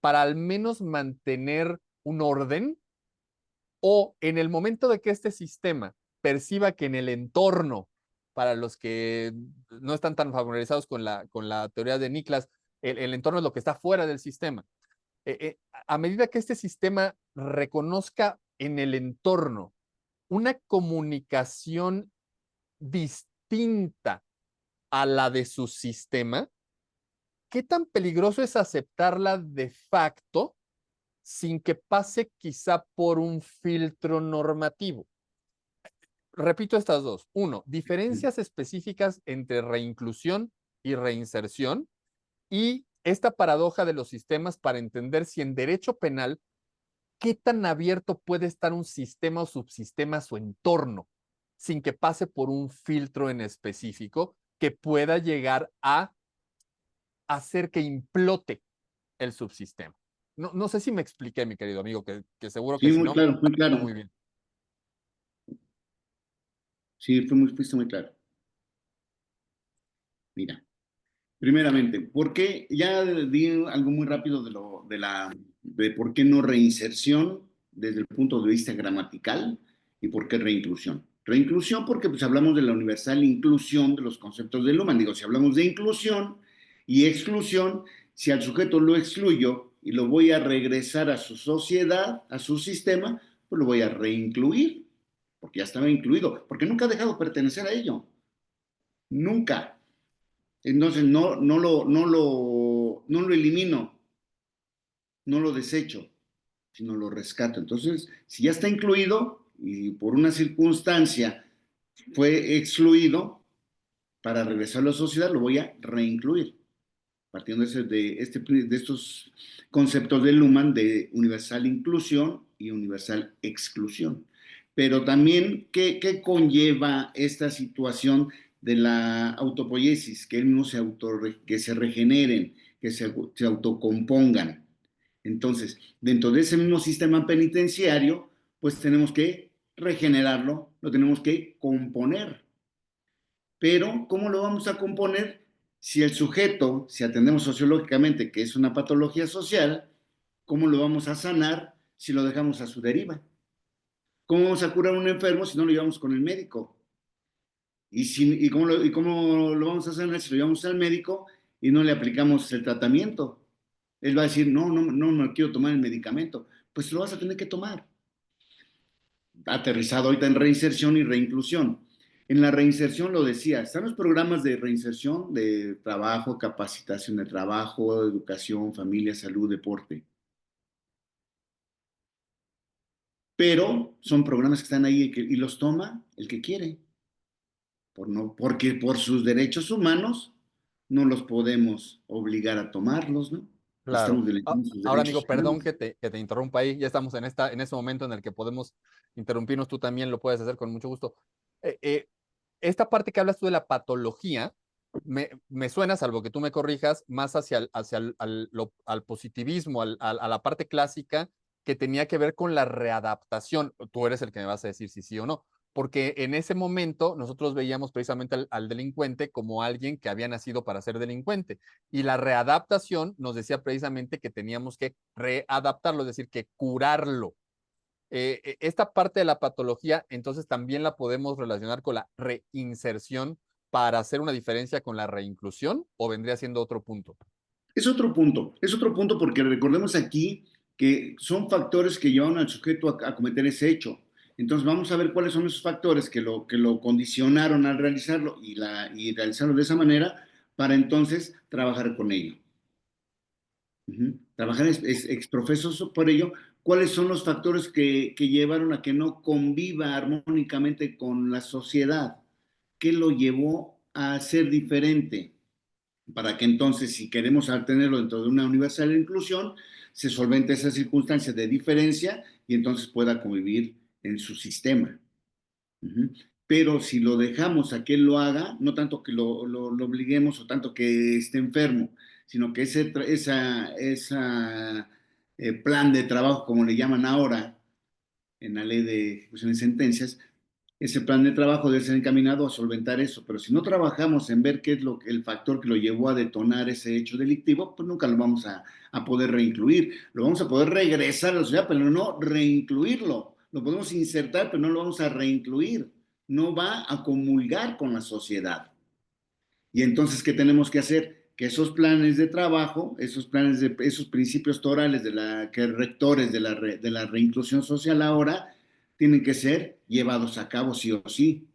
[SPEAKER 3] para al menos mantener un orden? O en el momento de que este sistema perciba que en el entorno para los que no están tan familiarizados con la teoría de Niklas, el entorno es lo que está fuera del sistema. A medida que este sistema reconozca en el entorno una comunicación distinta a la de su sistema, ¿qué tan peligroso es aceptarla de facto sin que pase quizá por un filtro normativo? Repito estas dos. Uno, diferencias específicas entre reinclusión y reinserción, y esta paradoja de los sistemas para entender si en derecho penal, qué tan abierto puede estar un sistema o subsistema a su entorno sin que pase por un filtro en específico que pueda llegar a hacer que implote el subsistema. No sé si me expliqué, mi querido amigo, que seguro que
[SPEAKER 4] Sí,
[SPEAKER 3] si
[SPEAKER 4] muy
[SPEAKER 3] no,
[SPEAKER 4] claro, muy claro.
[SPEAKER 3] muy bien.
[SPEAKER 4] Sí, fuiste muy claro. Mira, primeramente, ¿por qué? Ya di algo muy rápido de por qué no reinserción desde el punto de vista gramatical y por qué reinclusión. Reinclusión porque pues hablamos de la universal inclusión de los conceptos de Luhmann. Digo, si hablamos de inclusión y exclusión, si al sujeto lo excluyo y lo voy a regresar a su sociedad, a su sistema, pues lo voy a reincluir, porque ya estaba incluido, porque nunca ha dejado de pertenecer a ello. Nunca. Entonces no lo elimino, no lo desecho, sino lo rescato. Entonces, si ya está incluido y por una circunstancia fue excluido, para regresar a la sociedad lo voy a reincluir, partiendo de estos conceptos de Luhmann de universal inclusión y universal exclusión. Pero también, ¿qué conlleva esta situación de la autopoiesis? Que que se regeneren, que se autocompongan. Entonces, dentro de ese mismo sistema penitenciario, pues tenemos que regenerarlo, lo tenemos que componer. Pero, ¿cómo lo vamos a componer si el sujeto, si atendemos sociológicamente que es una patología social, cómo lo vamos a sanar si lo dejamos a su deriva? ¿Cómo vamos a curar a un enfermo si no lo llevamos con el médico? ¿Y cómo lo vamos a sanar si lo llevamos al médico y no le aplicamos el tratamiento? Él va a decir, no quiero tomar el medicamento. Pues lo vas a tener que tomar. Aterrizado ahorita en reinserción y reinclusión. En la reinserción lo decía, están los programas de reinserción de trabajo, capacitación de trabajo, educación, familia, salud, deporte. Pero son programas que están ahí y los toma el que quiere. Porque por sus derechos humanos no los podemos obligar a tomarlos, ¿no?
[SPEAKER 3] Claro.
[SPEAKER 4] Estamos delegando sus
[SPEAKER 3] Ahora,
[SPEAKER 4] derechos
[SPEAKER 3] amigo, perdón
[SPEAKER 4] humanos.
[SPEAKER 3] que te interrumpa ahí. Ya estamos en ese momento en el que podemos interrumpirnos. Tú también lo puedes hacer con mucho gusto. Esta parte que hablas tú de la patología, me suena, salvo que tú me corrijas, más hacia al positivismo, a la parte clásica que tenía que ver con la readaptación. Tú eres el que me vas a decir si sí o no, porque en ese momento nosotros veíamos precisamente al delincuente como alguien que había nacido para ser delincuente, y la readaptación nos decía precisamente que teníamos que readaptarlo, es decir, que curarlo. Esta parte de la patología, entonces también la podemos relacionar con la reinserción para hacer una diferencia con la reinclusión, o vendría siendo otro punto.
[SPEAKER 4] Es otro punto porque recordemos aquí que son factores que llevan al sujeto a cometer ese hecho. Entonces vamos a ver cuáles son esos factores que lo condicionaron al realizarlo y realizarlo de esa manera para entonces trabajar con ello. Trabajar exprofeso por ello. ¿Cuáles son los factores que llevaron a que no conviva armónicamente con la sociedad? ¿Qué lo llevó a ser diferente? Para que entonces, si queremos tenerlo dentro de una universal inclusión, se solvente esa circunstancia de diferencia y entonces pueda convivir en su sistema. Pero si lo dejamos a que él lo haga, no tanto que lo obliguemos o tanto que esté enfermo, sino que ese plan de trabajo, como le llaman ahora en la ley de ejecución de sentencias, ese plan de trabajo debe ser encaminado a solventar eso. Pero si no trabajamos en ver qué es el factor que lo llevó a detonar ese hecho delictivo, pues nunca lo vamos a poder reincluir. Lo vamos a poder regresar a la sociedad, pero no reincluirlo. Lo podemos insertar, pero no lo vamos a reincluir. no va a comulgar con la sociedad. Y entonces, ¿qué tenemos que hacer? Que esos planes de trabajo, esos principios torales rectores de la reinclusión social ahora, tienen que ser llevados a cabo sí o sí.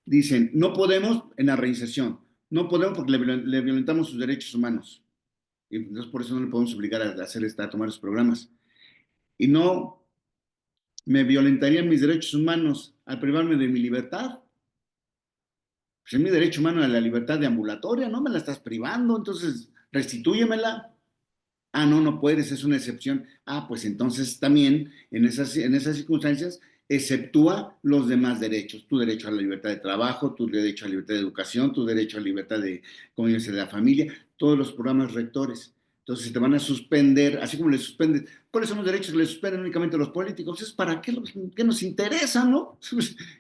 [SPEAKER 4] Dicen, no podemos en la reinserción, no podemos porque le violentamos sus derechos humanos. Y entonces por eso no le podemos obligar a tomar esos programas. Y no me violentarían mis derechos humanos al privarme de mi libertad. Pues es mi derecho humano a la libertad de ambulatoria, no me la estás privando, entonces restitúyemela. Ah, no, no puedes, es una excepción. Ah, pues entonces también en esas circunstancias exceptúa los demás derechos. Tu derecho a la libertad de trabajo, tu derecho a la libertad de educación, tu derecho a la libertad de convivencia de la familia, todos los programas rectores. Entonces te van a suspender, así como le suspenden. ¿Cuáles son los derechos que le suspenden únicamente a los políticos? Es para qué nos interesa, ¿no?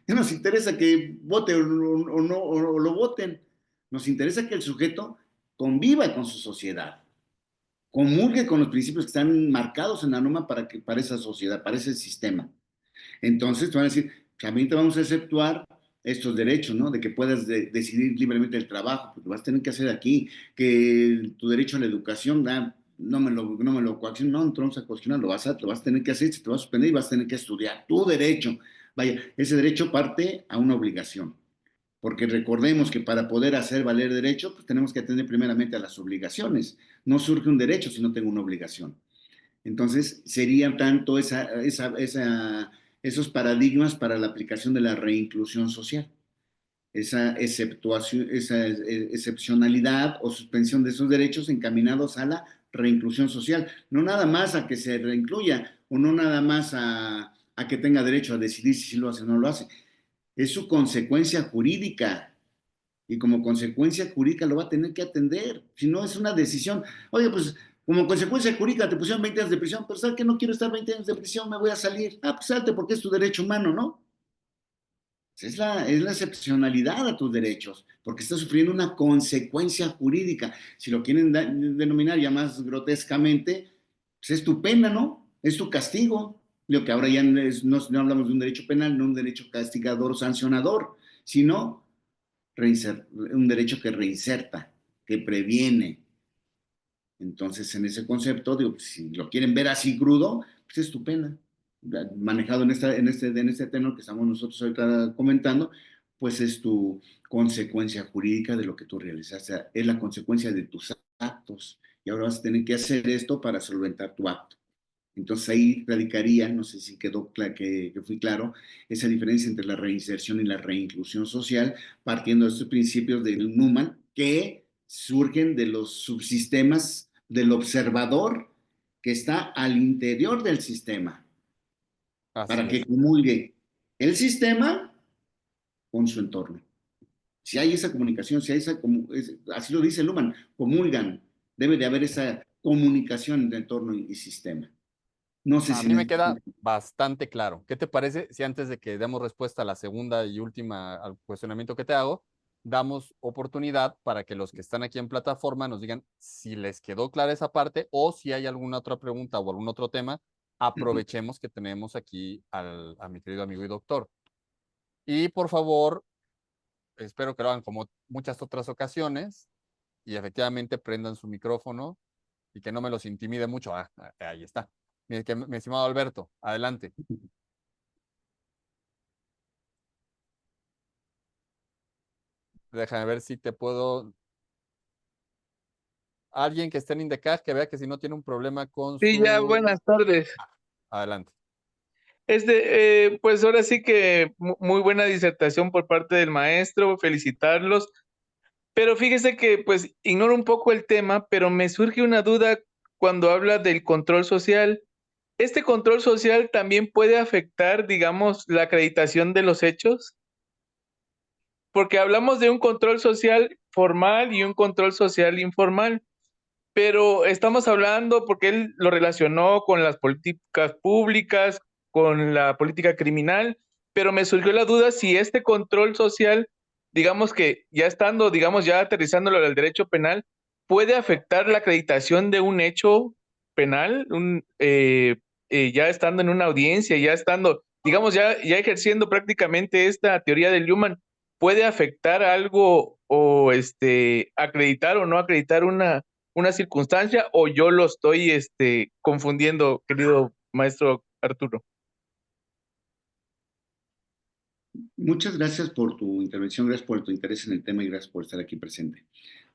[SPEAKER 4] ¿Qué nos interesa que vote o no, o lo voten? Nos interesa que el sujeto conviva con su sociedad, comulgue con los principios que están marcados en la norma para esa sociedad, para ese sistema. Entonces te van a decir, también te vamos a exceptuar estos derechos, ¿no? De que puedas decidir libremente el trabajo, porque vas a tener que hacer aquí, que tu derecho a la educación, no me lo coacciones, no te vamos a cuestionar, lo vas a tener que hacer, se te va a suspender y vas a tener que estudiar tu derecho. Vaya, ese derecho parte a una obligación. Porque recordemos que para poder hacer valer derecho, pues tenemos que atender primeramente a las obligaciones. No surge un derecho si no tengo una obligación. Entonces, serían tanto esos paradigmas para la aplicación de la reinclusión social. Esa excepcionalidad o suspensión de esos derechos encaminados a la reinclusión social. No nada más a que se reincluya o no nada más a que tenga derecho a decidir si lo hace o no lo hace. Es su consecuencia jurídica y como consecuencia jurídica lo va a tener que atender. Si no es una decisión, oye, pues como consecuencia jurídica te pusieron 20 años de prisión, pero ¿sabes que no quiero estar 20 años de prisión? Me voy a salir. Ah, pues salte porque es tu derecho humano, ¿no? Es la excepcionalidad a tus derechos, porque estás sufriendo una consecuencia jurídica. Si lo quieren denominar ya más grotescamente, pues es tu pena, ¿no? Es tu castigo. Lo que ahora ya no hablamos de un derecho penal, no un derecho castigador o sancionador, sino un derecho que reinserta, que previene. Entonces, en ese concepto, digo, si lo quieren ver así crudo, pues es tu pena. Manejado en este tenor que estamos nosotros ahorita comentando, pues es tu consecuencia jurídica de lo que tú realizaste, es la consecuencia de tus actos. Y ahora vas a tener que hacer esto para solventar tu acto. Entonces ahí radicaría, no sé si quedó que fui claro, esa diferencia entre la reinserción y la reinclusión social, partiendo de estos principios del Numan, que surgen de los subsistemas del observador que está al interior del sistema, para
[SPEAKER 3] Así
[SPEAKER 4] que
[SPEAKER 3] es.
[SPEAKER 4] comulgue el sistema con su entorno. Si hay esa comunicación, si hay así lo dice Luhmann, comulgan, debe de haber esa comunicación entre entorno y sistema. No sé
[SPEAKER 3] A
[SPEAKER 4] si
[SPEAKER 3] mí me queda bastante claro. ¿Qué te parece si antes de que demos respuesta a la segunda y última al cuestionamiento que te hago, damos oportunidad para que los que están aquí en plataforma nos digan si les quedó clara esa parte o si hay alguna otra pregunta o algún otro tema, aprovechemos que tenemos aquí a mi querido amigo y doctor. Y por favor, espero que lo hagan como muchas otras ocasiones y efectivamente prendan su micrófono y que no me los intimide mucho. Ahí está. Mi estimado Alberto, adelante. Déjame ver si te puedo. Alguien que esté en Indecaj, que vea que si no tiene un problema con
[SPEAKER 5] Sí, ya,
[SPEAKER 3] su.
[SPEAKER 5] buenas tardes.
[SPEAKER 3] Adelante.
[SPEAKER 5] Pues ahora sí que muy buena disertación por parte del maestro, felicitarlos. Pero fíjese que pues ignoro un poco el tema, pero me surge una duda cuando habla del control social. ¿Este control social también puede afectar, digamos, la acreditación de los hechos? Porque hablamos de un control social formal y un control social informal. Pero estamos hablando porque él lo relacionó con las políticas públicas, con la política criminal, pero me surgió la duda si este control social, digamos que ya estando, digamos, ya aterrizándolo al derecho penal, puede afectar la acreditación de un hecho penal, ya estando en una audiencia, ya estando, digamos, ya ejerciendo prácticamente esta teoría del Human, ¿puede afectar algo o acreditar o no acreditar una circunstancia, o yo lo estoy confundiendo, querido maestro Arturo?
[SPEAKER 4] Muchas gracias por tu intervención, gracias por tu interés en el tema y gracias por estar aquí presente.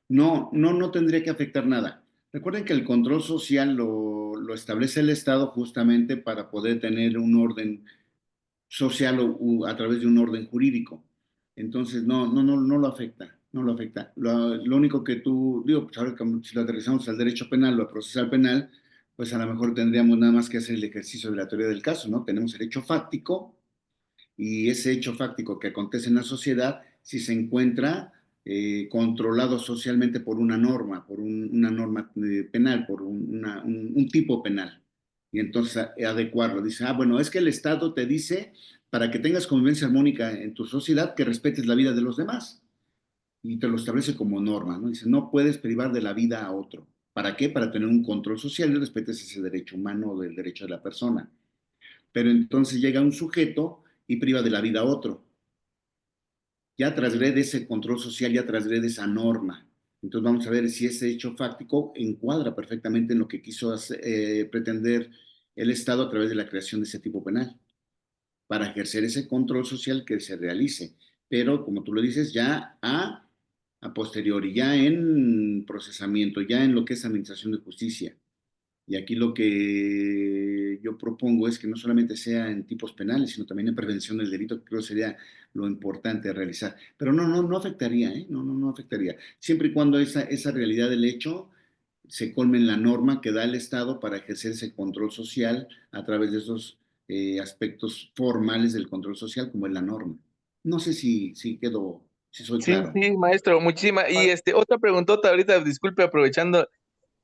[SPEAKER 4] No tendría que afectar nada. Recuerden que el control social lo establece el Estado justamente para poder tener un orden social a través de un orden jurídico. Entonces, no lo afecta, no lo afecta. Lo único que tú, digo, pues ahora si lo aterrizamos al derecho penal o al procesal penal, pues a lo mejor tendríamos nada más que hacer el ejercicio de la teoría del caso, ¿no? Tenemos el hecho fáctico y ese hecho fáctico que acontece en la sociedad, si se encuentra controlado socialmente por una norma, una norma penal, por un tipo penal. Y entonces adecuarlo. Dice, bueno, es que el Estado te dice, para que tengas convivencia armónica en tu sociedad, que respetes la vida de los demás. Y te lo establece como norma, ¿no? Dice, no puedes privar de la vida a otro. ¿Para qué? Para tener un control social y respetes ese derecho humano del derecho de la persona. Pero entonces llega un sujeto y priva de la vida a otro. Ya transgrede ese control social, ya transgrede esa norma. Entonces vamos a ver si ese hecho fáctico encuadra perfectamente en lo que quiso pretender el Estado a través de la creación de ese tipo penal, para ejercer ese control social que se realice. Pero, como tú lo dices, ya a posteriori, ya en procesamiento, ya en lo que es administración de justicia. Y aquí lo que yo propongo es que no solamente sea en tipos penales, sino también en prevención del delito, que creo sería lo importante a realizar. Pero no afectaría, ¿eh? No afectaría. Siempre y cuando esa realidad del hecho se colme en la norma que da el Estado para ejercer ese control social a través de esos aspectos formales del control social, como es la norma. No sé si soy
[SPEAKER 5] Sí,
[SPEAKER 4] claro.
[SPEAKER 5] sí, maestro, muchísimas. Y otra preguntota ahorita, disculpe, aprovechando.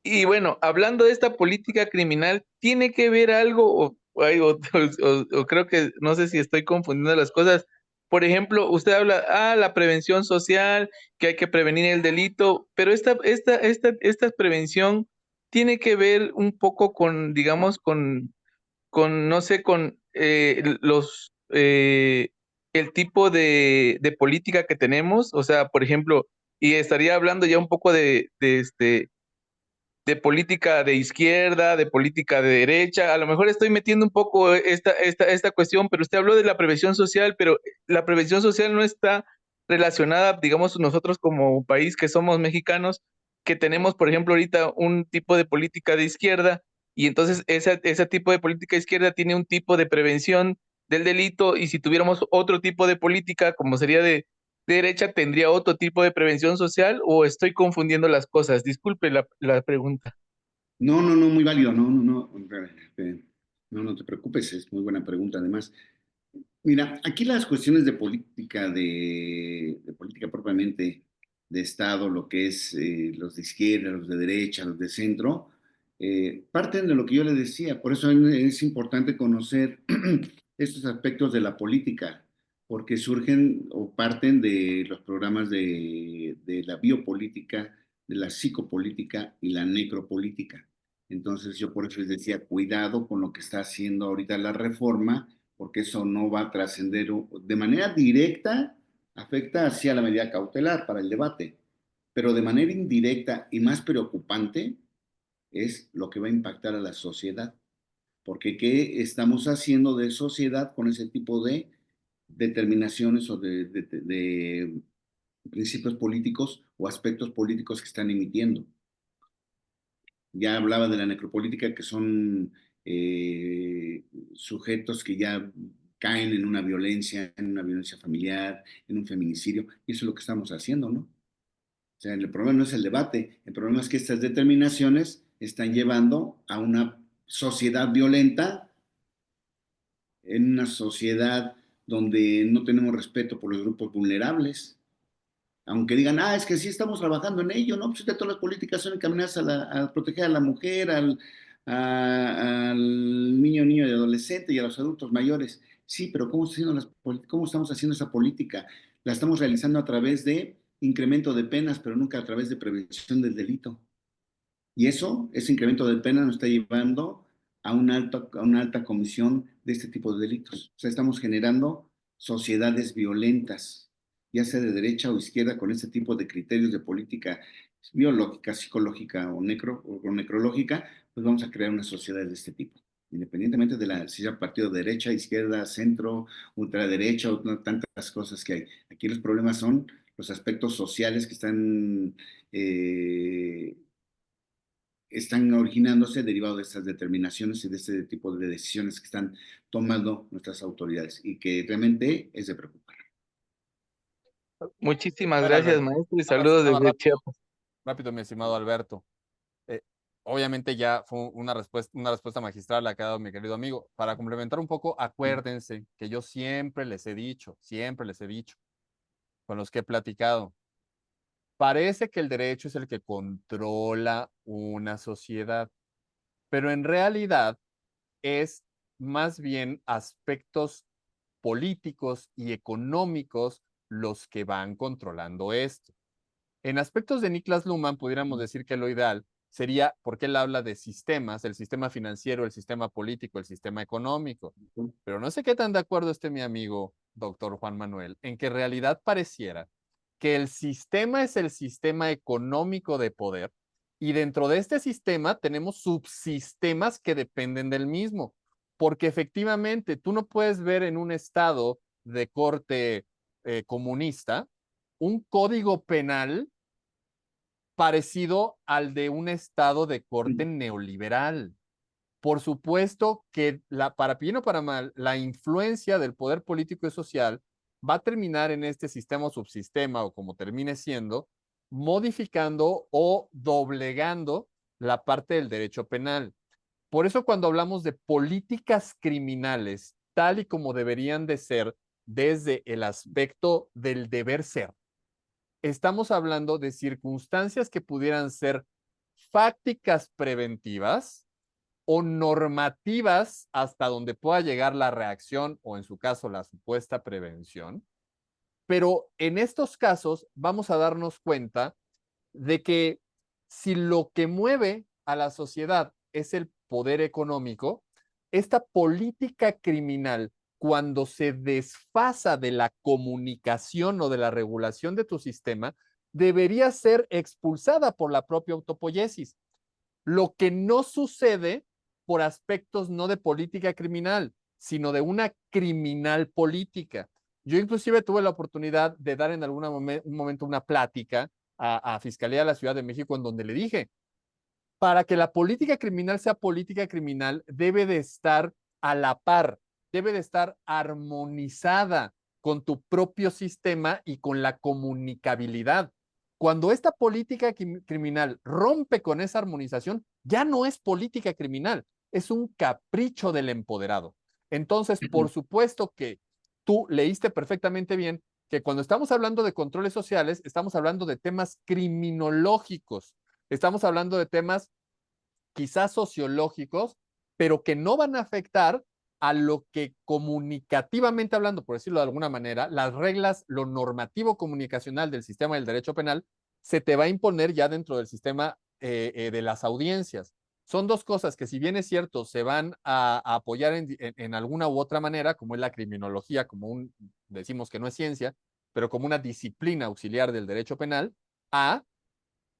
[SPEAKER 5] Y bueno, hablando de esta política criminal, ¿tiene que ver algo o creo que no sé si estoy confundiendo las cosas? Por ejemplo, usted habla, la prevención social, que hay que prevenir el delito, pero esta prevención tiene que ver un poco con, digamos, no sé, con el tipo de política que tenemos. O sea, por ejemplo, y estaría hablando ya un poco de política de izquierda, de política de derecha. A lo mejor estoy metiendo un poco esta cuestión, pero usted habló de la prevención social, pero la prevención social no está relacionada, digamos, nosotros como país que somos mexicanos, que tenemos, por ejemplo, ahorita un tipo de política de izquierda, y entonces ese tipo de política de izquierda tiene un tipo de prevención del delito, y si tuviéramos otro tipo de política, como sería de derecha, ¿tendría otro tipo de prevención social o estoy confundiendo las cosas? Disculpe la pregunta.
[SPEAKER 4] Muy válido, no te preocupes, es muy buena pregunta además. Mira, aquí las cuestiones de política, de política propiamente de Estado, lo que es los de izquierda, los de derecha, los de centro, parten de lo que yo le decía. Por eso es importante conocer estos aspectos de la política, porque surgen o parten de los programas de la biopolítica, de la psicopolítica y la necropolítica. Entonces yo por eso les decía, cuidado con lo que está haciendo ahorita la reforma, porque eso no va a trascender de manera directa, afecta hacia la medida cautelar para el debate, pero de manera indirecta y más preocupante es lo que va a impactar a la sociedad, porque ¿qué estamos haciendo de sociedad con ese tipo de determinaciones o de principios políticos o aspectos políticos que están emitiendo? Ya hablaba de la necropolítica, que son sujetos que ya caen en una violencia familiar, en un feminicidio, y eso es lo que estamos haciendo, ¿no? O sea, el problema no es el debate, el problema es que estas determinaciones están llevando a una sociedad violenta, en una sociedad donde no tenemos respeto por los grupos vulnerables, aunque digan, es que sí estamos trabajando en ello, ¿no? Pues todas las políticas son encaminadas a proteger a la mujer, al niño y adolescente y a los adultos mayores. Sí, pero ¿cómo estamos haciendo esa política? La estamos realizando a través de incremento de penas, pero nunca a través de prevención del delito. Y ese incremento de penas nos está llevando a una alta comisión de este tipo de delitos. O sea, estamos generando sociedades violentas, ya sea de derecha o izquierda, con este tipo de criterios de política biológica, psicológica o necrológica, pues vamos a crear una sociedad de este tipo, independientemente de si sea partido de derecha, izquierda, centro, ultraderecha o tantas cosas que hay. Aquí los problemas son los aspectos sociales que están originándose derivado de estas determinaciones y de este tipo de decisiones que están tomando nuestras autoridades y que realmente es de preocupar.
[SPEAKER 5] Muchísimas
[SPEAKER 3] Bueno,
[SPEAKER 5] gracias,
[SPEAKER 3] Alberto,
[SPEAKER 5] maestro, y
[SPEAKER 3] nada
[SPEAKER 5] saludos
[SPEAKER 3] más
[SPEAKER 5] desde
[SPEAKER 3] rápido,
[SPEAKER 5] Chiapas.
[SPEAKER 3] rápido, mi estimado Alberto. Obviamente ya fue una respuesta magistral la que ha dado mi querido amigo. Para complementar un poco, acuérdense que yo siempre les he dicho, con los que he platicado, parece que el derecho es el que controla una sociedad, pero en realidad es más bien aspectos políticos y económicos los que van controlando esto. En aspectos de Niklas Luhmann, pudiéramos decir que lo ideal sería, porque él habla de sistemas, el sistema financiero, el sistema político, el sistema económico. Pero no sé qué tan de acuerdo esté mi amigo doctor Juan Manuel, en que en realidad pareciera que el sistema es el sistema económico de poder y dentro de este sistema tenemos subsistemas que dependen del mismo, porque efectivamente tú no puedes ver en un estado de corte comunista un código penal parecido al de un estado de corte neoliberal. Por supuesto que para bien o para mal, la influencia del poder político y social va a terminar en este sistema o subsistema, o como termine siendo, modificando o doblegando la parte del derecho penal. Por eso cuando hablamos de políticas criminales, tal y como deberían de ser desde el aspecto del deber ser, estamos hablando de circunstancias que pudieran ser fácticas preventivas o normativas hasta donde pueda llegar la reacción o en su caso la supuesta prevención. Pero en estos casos vamos a darnos cuenta de que si lo que mueve a la sociedad es el poder económico, esta política criminal, cuando se desfasa de la comunicación o de la regulación de tu sistema, debería ser expulsada por la propia autopoiesis. Lo que no sucede por aspectos no de política criminal, sino de una criminal política. Yo inclusive tuve la oportunidad de dar en algún momento una plática a Fiscalía de la Ciudad de México en donde le dije, para que la política criminal sea política criminal, debe de estar a la par, debe de estar armonizada con tu propio sistema y con la comunicabilidad. Cuando esta política criminal rompe con esa armonización, ya no es política criminal, es un capricho del empoderado. Entonces, por supuesto que tú leíste perfectamente bien que cuando estamos hablando de controles sociales, estamos hablando de temas criminológicos, estamos hablando de temas quizás sociológicos, pero que no van a afectar a lo que comunicativamente hablando, por decirlo de alguna manera, las reglas, lo normativo comunicacional del sistema del derecho penal, se te va a imponer ya dentro del sistema de las audiencias. Son dos cosas que, si bien es cierto, se van a apoyar en alguna u otra manera, como es la criminología, decimos que no es ciencia, pero como una disciplina auxiliar del derecho penal, a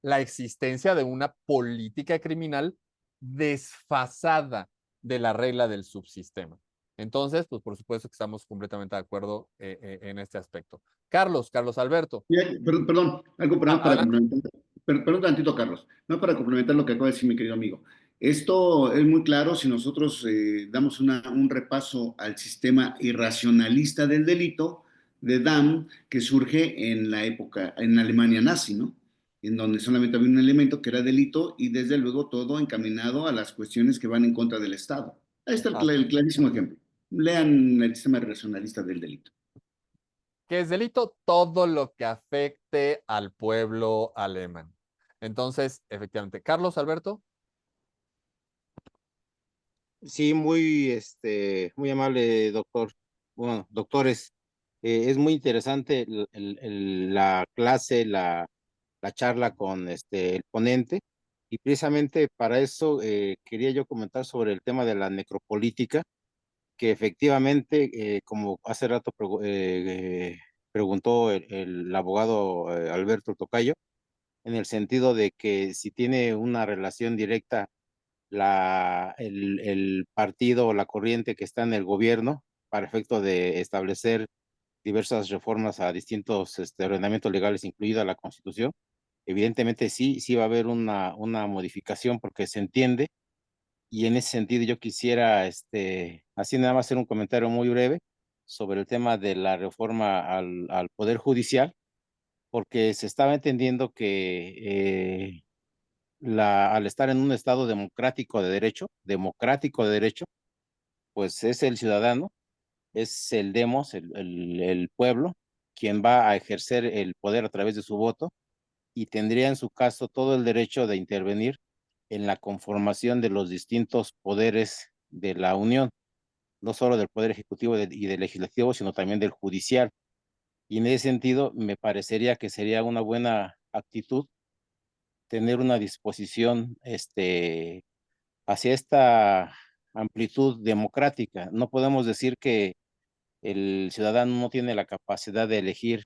[SPEAKER 3] la existencia de una política criminal desfasada de la regla del subsistema. Entonces, pues por supuesto que estamos completamente de acuerdo en este aspecto. Carlos Alberto.
[SPEAKER 4] Perdón, algo para complementar. Perdón tantito, Carlos. No para complementar lo que acaba de decir mi querido amigo. Esto es muy claro si nosotros damos un repaso al sistema irracionalista del delito de Damm que surge en la época, en Alemania nazi, ¿no? En donde solamente había un elemento que era delito y desde luego todo encaminado a las cuestiones que van en contra del Estado. Ahí está el clarísimo ejemplo. Lean el sistema irracionalista del delito.
[SPEAKER 3] ¿Qué es delito? Todo lo que afecte al pueblo alemán. Entonces, efectivamente, Carlos Alberto.
[SPEAKER 6] Sí, muy amable, doctor. Bueno, doctores, es muy interesante la clase, la charla con el ponente. Y precisamente para eso quería yo comentar sobre el tema de la necropolítica, que efectivamente, como hace rato preguntó el abogado Alberto Tocayo, en el sentido de que si tiene una relación directa el partido o la corriente que está en el gobierno para efecto de establecer diversas reformas a distintos ordenamientos legales, incluida la Constitución, evidentemente sí va a haber una modificación porque se entiende, y en ese sentido yo quisiera, así nada más hacer un comentario muy breve sobre el tema de la reforma al Poder Judicial, porque se estaba entendiendo que al estar en un estado democrático de derecho, pues es el ciudadano, es el demos, el pueblo, quien va a ejercer el poder a través de su voto y tendría en su caso todo el derecho de intervenir en la conformación de los distintos poderes de la Unión, no solo del Poder Ejecutivo y del Legislativo, sino también del Judicial. Y en ese sentido, me parecería que sería una buena actitud tener una disposición hacia esta amplitud democrática. No podemos decir que el ciudadano no tiene la capacidad de elegir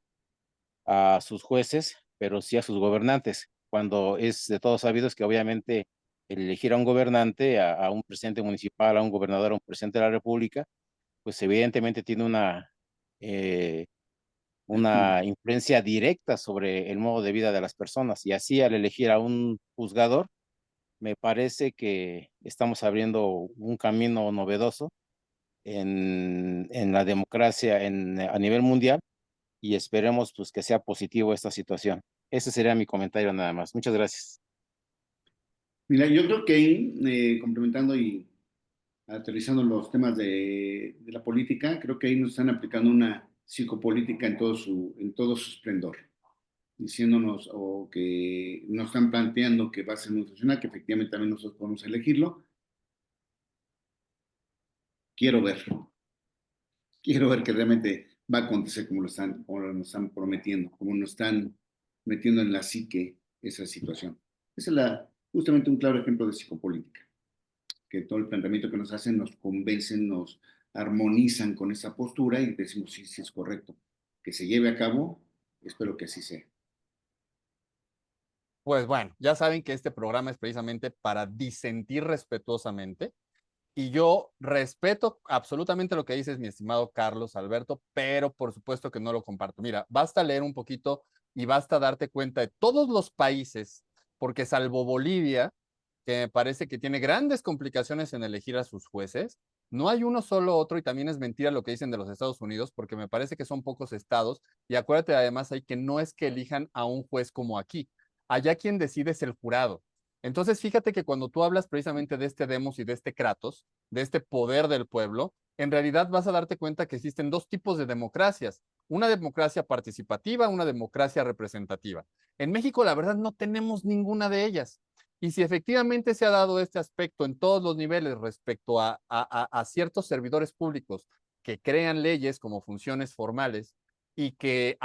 [SPEAKER 6] a sus jueces, pero sí a sus gobernantes, cuando es de todos sabidos que obviamente el elegir a un gobernante, a un presidente municipal, a un gobernador, a un presidente de la República, pues evidentemente tiene una influencia directa sobre el modo de vida de las personas. Y así al elegir a un juzgador, me parece que estamos abriendo un camino novedoso en la democracia a nivel mundial, y esperemos pues que sea positivo esta situación. Ese sería mi comentario nada más. Muchas gracias.
[SPEAKER 4] Mira, yo creo que ahí, complementando y aterrizando los temas de la política, creo que ahí nos están aplicando una psicopolítica en todo su esplendor, diciéndonos o que nos están planteando que va a ser muy funcional, que efectivamente también nosotros podemos elegirlo. Quiero ver, quiero ver que realmente va a acontecer como nos están prometiendo, como nos están metiendo en la psique esa situación. Esa es justamente un claro ejemplo de psicopolítica, que todo el planteamiento que nos hacen nos convencen, nos armonizan con esa postura y decimos, sí, sí es correcto. Que se lleve a cabo, espero que así sea.
[SPEAKER 3] Pues bueno, ya saben que este programa es precisamente para disentir respetuosamente. Y yo respeto absolutamente lo que dices, mi estimado Carlos Alberto, pero por supuesto que no lo comparto. Mira, basta leer un poquito y basta darte cuenta de todos los países, porque salvo Bolivia, que me parece que tiene grandes complicaciones en elegir a sus jueces, no hay uno solo otro, y también es mentira lo que dicen de los Estados Unidos, porque me parece que son pocos estados, y acuérdate además ahí que no es que elijan a un juez como aquí, allá quien decide es el jurado. Entonces, fíjate que cuando tú hablas precisamente de este demos y de este kratos, de este poder del pueblo, en realidad vas a darte cuenta que existen dos tipos de democracias, una democracia participativa, una democracia representativa. En México, la verdad, no tenemos ninguna de ellas. Y si efectivamente se ha dado este aspecto en todos los niveles respecto a ciertos servidores públicos que crean leyes como funciones formales y que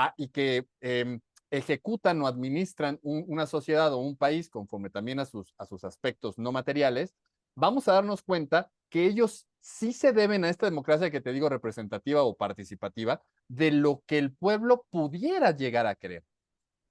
[SPEAKER 3] ejecutan o administran una sociedad o un país conforme también a sus aspectos no materiales, vamos a darnos cuenta que ellos sí se deben a esta democracia que te digo representativa o participativa de lo que el pueblo pudiera llegar a querer.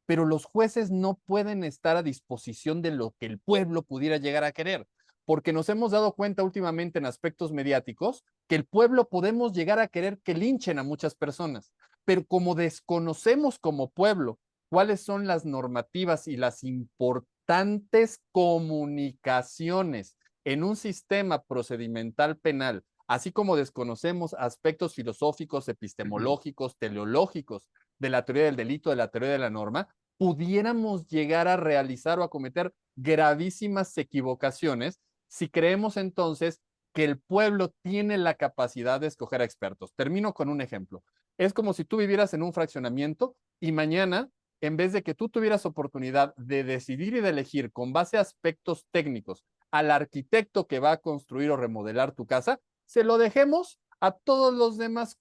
[SPEAKER 3] Pero los jueces no pueden estar a disposición de lo que el pueblo pudiera llegar a querer, porque nos hemos dado cuenta últimamente en aspectos mediáticos que el pueblo podemos llegar a querer que linchen a muchas personas, pero como desconocemos como pueblo cuáles son las normativas y las importantes comunicaciones en un sistema procedimental penal, así como desconocemos aspectos filosóficos, epistemológicos, teleológicos de la teoría del delito, de la teoría de la norma, pudiéramos llegar a realizar o a cometer gravísimas equivocaciones si creemos entonces que el pueblo tiene la capacidad de escoger a expertos. Termino con un ejemplo. Es como si tú vivieras en un fraccionamiento y mañana, en vez de que tú tuvieras oportunidad de decidir y de elegir con base a aspectos técnicos al arquitecto que va a construir o remodelar tu casa, se lo dejemos a todos los demás,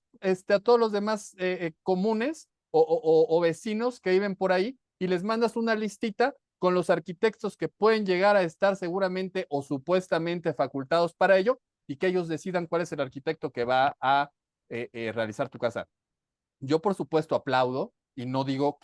[SPEAKER 3] comunes o vecinos que viven por ahí, y les mandas una listita con los arquitectos que pueden llegar a estar seguramente o supuestamente facultados para ello, y que ellos decidan cuál es el arquitecto que va a realizar tu casa. Yo, por supuesto, aplaudo y no digo,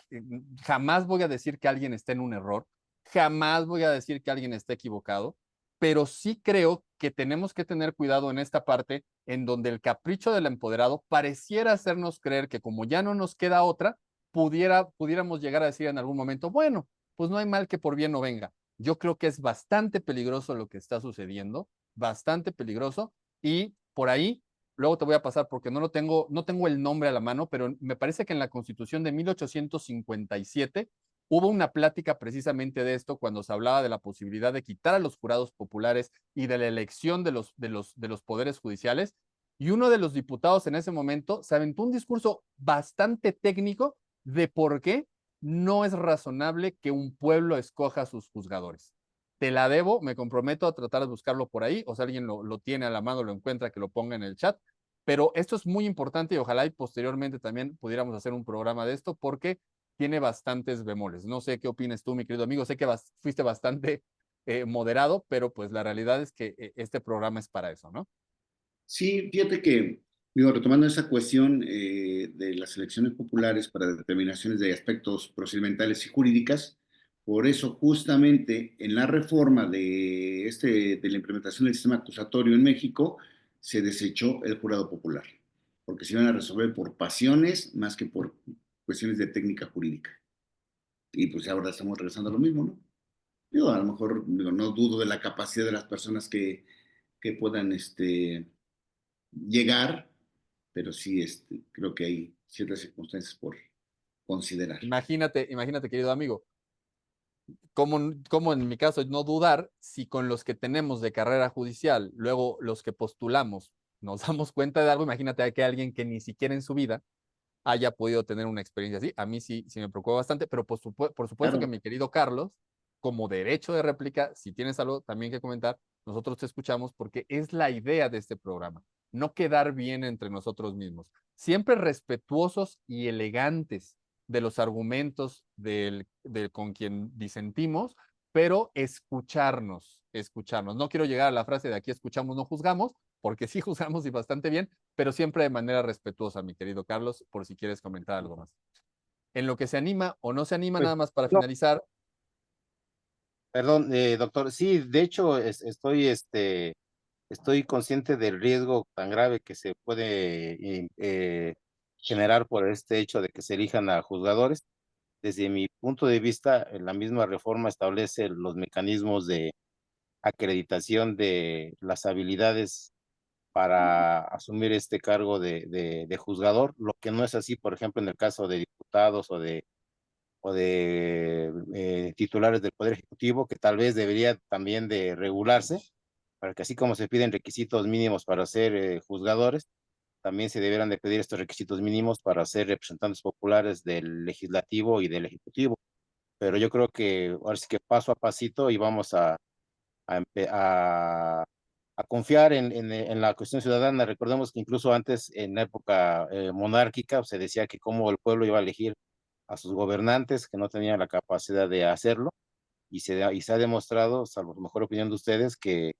[SPEAKER 3] jamás voy a decir que alguien esté en un error, jamás voy a decir que alguien esté equivocado, pero sí creo que tenemos que tener cuidado en esta parte en donde el capricho del empoderado pareciera hacernos creer que como ya no nos queda otra, pudiéramos llegar a decir en algún momento, bueno, pues no hay mal que por bien no venga. Yo creo que es bastante peligroso lo que está sucediendo, bastante peligroso, y por ahí luego te voy a pasar porque no tengo el nombre a la mano, pero me parece que en la Constitución de 1857 hubo una plática precisamente de esto cuando se hablaba de la posibilidad de quitar a los jurados populares y de la elección de los poderes judiciales. Y uno de los diputados en ese momento se aventó un discurso bastante técnico de por qué no es razonable que un pueblo escoja a sus juzgadores. Te la debo, me comprometo a tratar de buscarlo por ahí, o si alguien lo tiene a la mano, lo encuentra, que lo ponga en el chat. Pero esto es muy importante y ojalá y posteriormente también pudiéramos hacer un programa de esto porque tiene bastantes bemoles. No sé qué opinas tú, mi querido amigo. Sé que fuiste bastante moderado, pero pues la realidad es que este programa es para eso, ¿no?
[SPEAKER 4] Sí, fíjate que, digo, retomando esa cuestión de las elecciones populares para determinaciones de aspectos procedimentales y jurídicas, por eso justamente en la reforma de la implementación del sistema acusatorio en México, se desechó el jurado popular, porque se iban a resolver por pasiones más que por cuestiones de técnica jurídica. Y pues ahora estamos regresando a lo mismo, ¿no? Digo, a lo mejor digo, no dudo de la capacidad de las personas que puedan llegar, pero sí creo que hay ciertas circunstancias por considerar.
[SPEAKER 3] Imagínate, querido amigo, como en mi caso no dudar si con los que tenemos de carrera judicial, luego los que postulamos, nos damos cuenta de algo. Imagínate que alguien que ni siquiera en su vida haya podido tener una experiencia así. A mí sí me preocupa bastante, pero por supuesto que
[SPEAKER 4] Claro.
[SPEAKER 3] mi querido Carlos, como derecho de réplica, si tienes algo también que comentar, nosotros te escuchamos porque es la idea de este programa, no quedar bien entre nosotros mismos, siempre respetuosos y elegantes de los argumentos con quien disentimos, pero escucharnos. No quiero llegar a la frase de aquí escuchamos, no juzgamos, porque sí juzgamos y bastante bien, pero siempre de manera respetuosa, mi querido Carlos, por si quieres comentar algo más. En lo que se anima o no se anima,
[SPEAKER 6] Pues,
[SPEAKER 3] nada más para
[SPEAKER 6] no,
[SPEAKER 3] finalizar.
[SPEAKER 6] perdón, doctor, sí, de hecho estoy consciente del riesgo tan grave que se puede generar por este hecho de que se elijan a juzgadores. Desde mi punto de vista, la misma reforma establece los mecanismos de acreditación de las habilidades para asumir este cargo de juzgador, lo que no es así, por ejemplo, en el caso de diputados o de titulares del Poder Ejecutivo, que tal vez debería también de regularse, para que así como se piden requisitos mínimos para ser juzgadores, también se deberán de pedir estos requisitos mínimos para ser representantes populares del Legislativo y del Ejecutivo. Pero yo creo que ahora sí que paso a pasito y vamos a confiar en la cuestión ciudadana. Recordemos que incluso antes, en la época monárquica, se decía que cómo el pueblo iba a elegir a sus gobernantes, que no tenían la capacidad de hacerlo, y se ha demostrado, salvo la mejor opinión de ustedes, que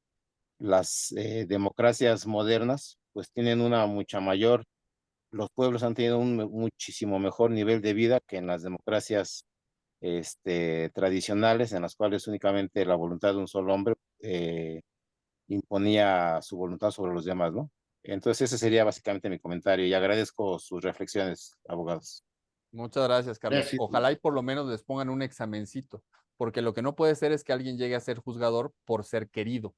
[SPEAKER 6] las democracias modernas pues tienen una mucha mayor, los pueblos han tenido un muchísimo mejor nivel de vida que en las democracias tradicionales, en las cuales únicamente la voluntad de un solo hombre imponía su voluntad sobre los demás, ¿no? Entonces ese sería básicamente mi comentario y agradezco sus reflexiones, abogados.
[SPEAKER 3] Muchas gracias, Carlos.
[SPEAKER 4] Gracias.
[SPEAKER 3] Ojalá y por lo menos les pongan un examencito, porque lo que no puede ser es que alguien llegue a ser juzgador por ser querido.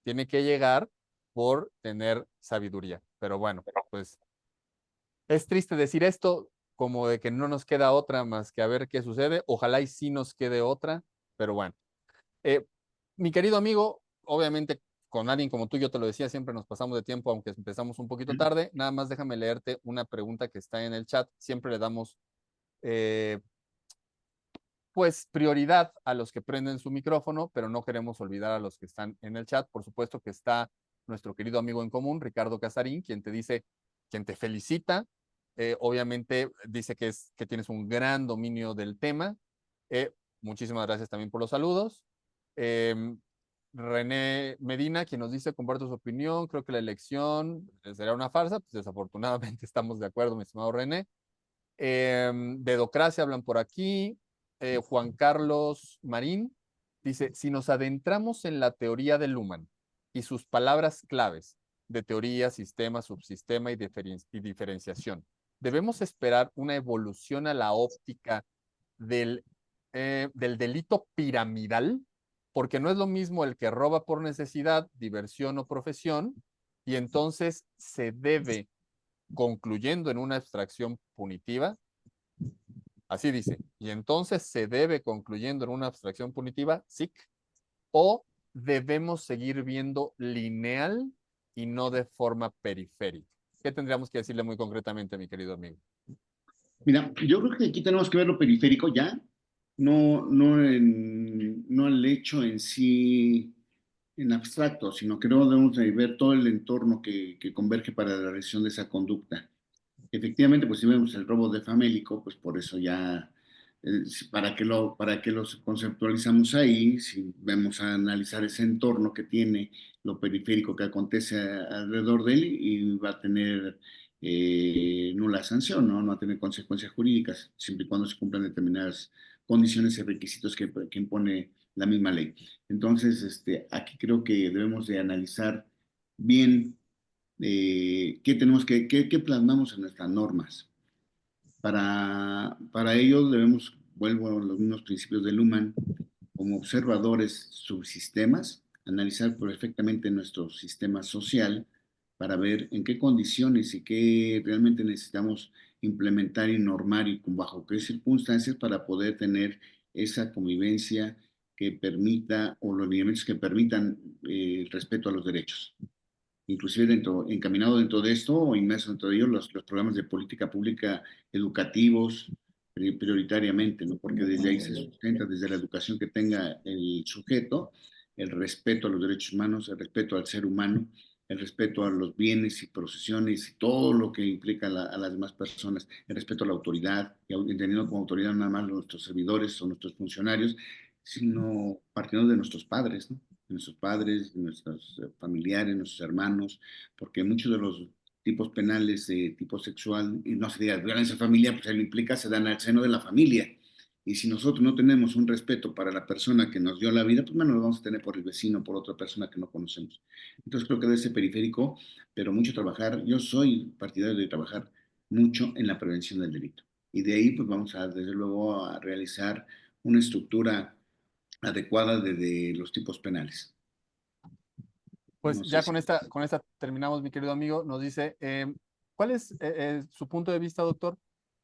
[SPEAKER 3] Tiene que llegar por tener sabiduría. Pero bueno, pues es triste decir esto, como de que no nos queda otra más que a ver qué sucede. Ojalá y sí nos quede otra, pero bueno. Eh, Mi querido amigo, obviamente con alguien como tú, yo te lo decía, siempre nos pasamos de tiempo, aunque empezamos un poquito tarde. Nada más déjame leerte una pregunta que está en el chat. Siempre le damos eh, pues prioridad a los que prenden su micrófono, pero no queremos olvidar a los que están en el chat. Por supuesto que está nuestro querido amigo en común, Ricardo Casarín, quien te felicita. Obviamente dice que tienes un gran dominio del tema. muchísimas gracias también por los saludos. René Medina, quien nos dice, comparto su opinión, creo que la elección será una farsa, pues desafortunadamente estamos de acuerdo, mi estimado René. Dedocracia hablan por aquí. Juan Carlos Marín dice, si nos adentramos en la teoría de Luhmann y sus palabras claves de teoría, sistema, subsistema y diferenciación, ¿debemos esperar una evolución a la óptica del delito piramidal? Porque no es lo mismo el que roba por necesidad, diversión o profesión, y entonces se debe, concluyendo en una abstracción punitiva, así dice, y entonces se debe, concluyendo en una abstracción punitiva, SIC, o debemos seguir viendo lineal y no de forma periférica. ¿Qué tendríamos que decirle muy concretamente, mi querido amigo?
[SPEAKER 4] Mira, yo creo que aquí tenemos que ver lo periférico ya, no el hecho en sí en abstracto, sino que no debemos de ver todo el entorno que converge para la realización de esa conducta. Efectivamente, pues si vemos el robo de famélico, pues por eso ya, para que los conceptualizamos ahí, si vemos a analizar ese entorno que tiene, lo periférico que acontece alrededor de él, y va a tener nula sanción, ¿no? No va a tener consecuencias jurídicas, siempre y cuando se cumplan determinadas condiciones y requisitos que impone la misma ley. Entonces, aquí creo que debemos de analizar bien qué tenemos qué plasmamos en nuestras normas. Para ello debemos, vuelvo a los mismos principios de Luhmann, como observadores subsistemas, analizar perfectamente nuestro sistema social para ver en qué condiciones y qué realmente necesitamos implementar y normar y bajo qué circunstancias para poder tener esa convivencia que permita, o los lineamientos que permitan el respeto a los derechos. Inclusive encaminado dentro de esto o inmerso dentro de ello los programas de política pública educativos prioritariamente, ¿no? Porque desde ahí se sustenta, desde la educación que tenga el sujeto, el respeto a los derechos humanos, el respeto al ser humano, el respeto a los bienes y procesiones y todo lo que implica a las demás personas, el respeto a la autoridad, y entendiendo como autoridad nada más nuestros servidores o nuestros funcionarios, sino partiendo de nuestros padres, ¿no? De nuestros padres, de nuestros familiares, nuestros hermanos, porque muchos de los tipos penales de tipo sexual, y no se diga violencia familiar, pues lo implica, se dan al seno de la familia. Y si nosotros no tenemos un respeto para la persona que nos dio la vida, pues menos lo vamos a tener por el vecino, por otra persona que no conocemos. Entonces creo que debe ser periférico, pero mucho trabajar. Yo soy partidario de trabajar mucho en la prevención del delito. Y de ahí, pues vamos a, desde luego, a realizar una estructura adecuada de los tipos penales.
[SPEAKER 3] Pues
[SPEAKER 4] No sé
[SPEAKER 3] ya
[SPEAKER 4] si...
[SPEAKER 3] con esta terminamos, mi querido amigo. Nos dice, ¿cuál es su punto de vista, doctor,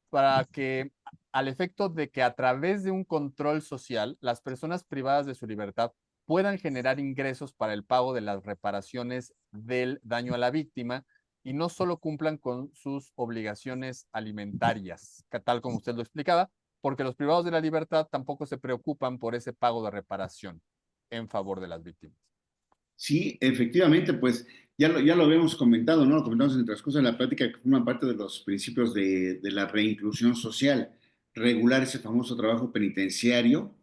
[SPEAKER 3] para que al efecto de que a través de un control social las personas privadas de su libertad puedan generar ingresos para el pago de las reparaciones del daño a la víctima y no solo cumplan con sus obligaciones alimentarias, tal como usted lo explicaba, porque los privados de la libertad tampoco se preocupan por ese pago de reparación en favor de las víctimas?
[SPEAKER 4] Sí, efectivamente, pues ya lo habíamos comentado, ¿no? Lo comentamos en transcurso de la plática que forman parte de los principios de la reinclusión social. Regular ese famoso trabajo penitenciario,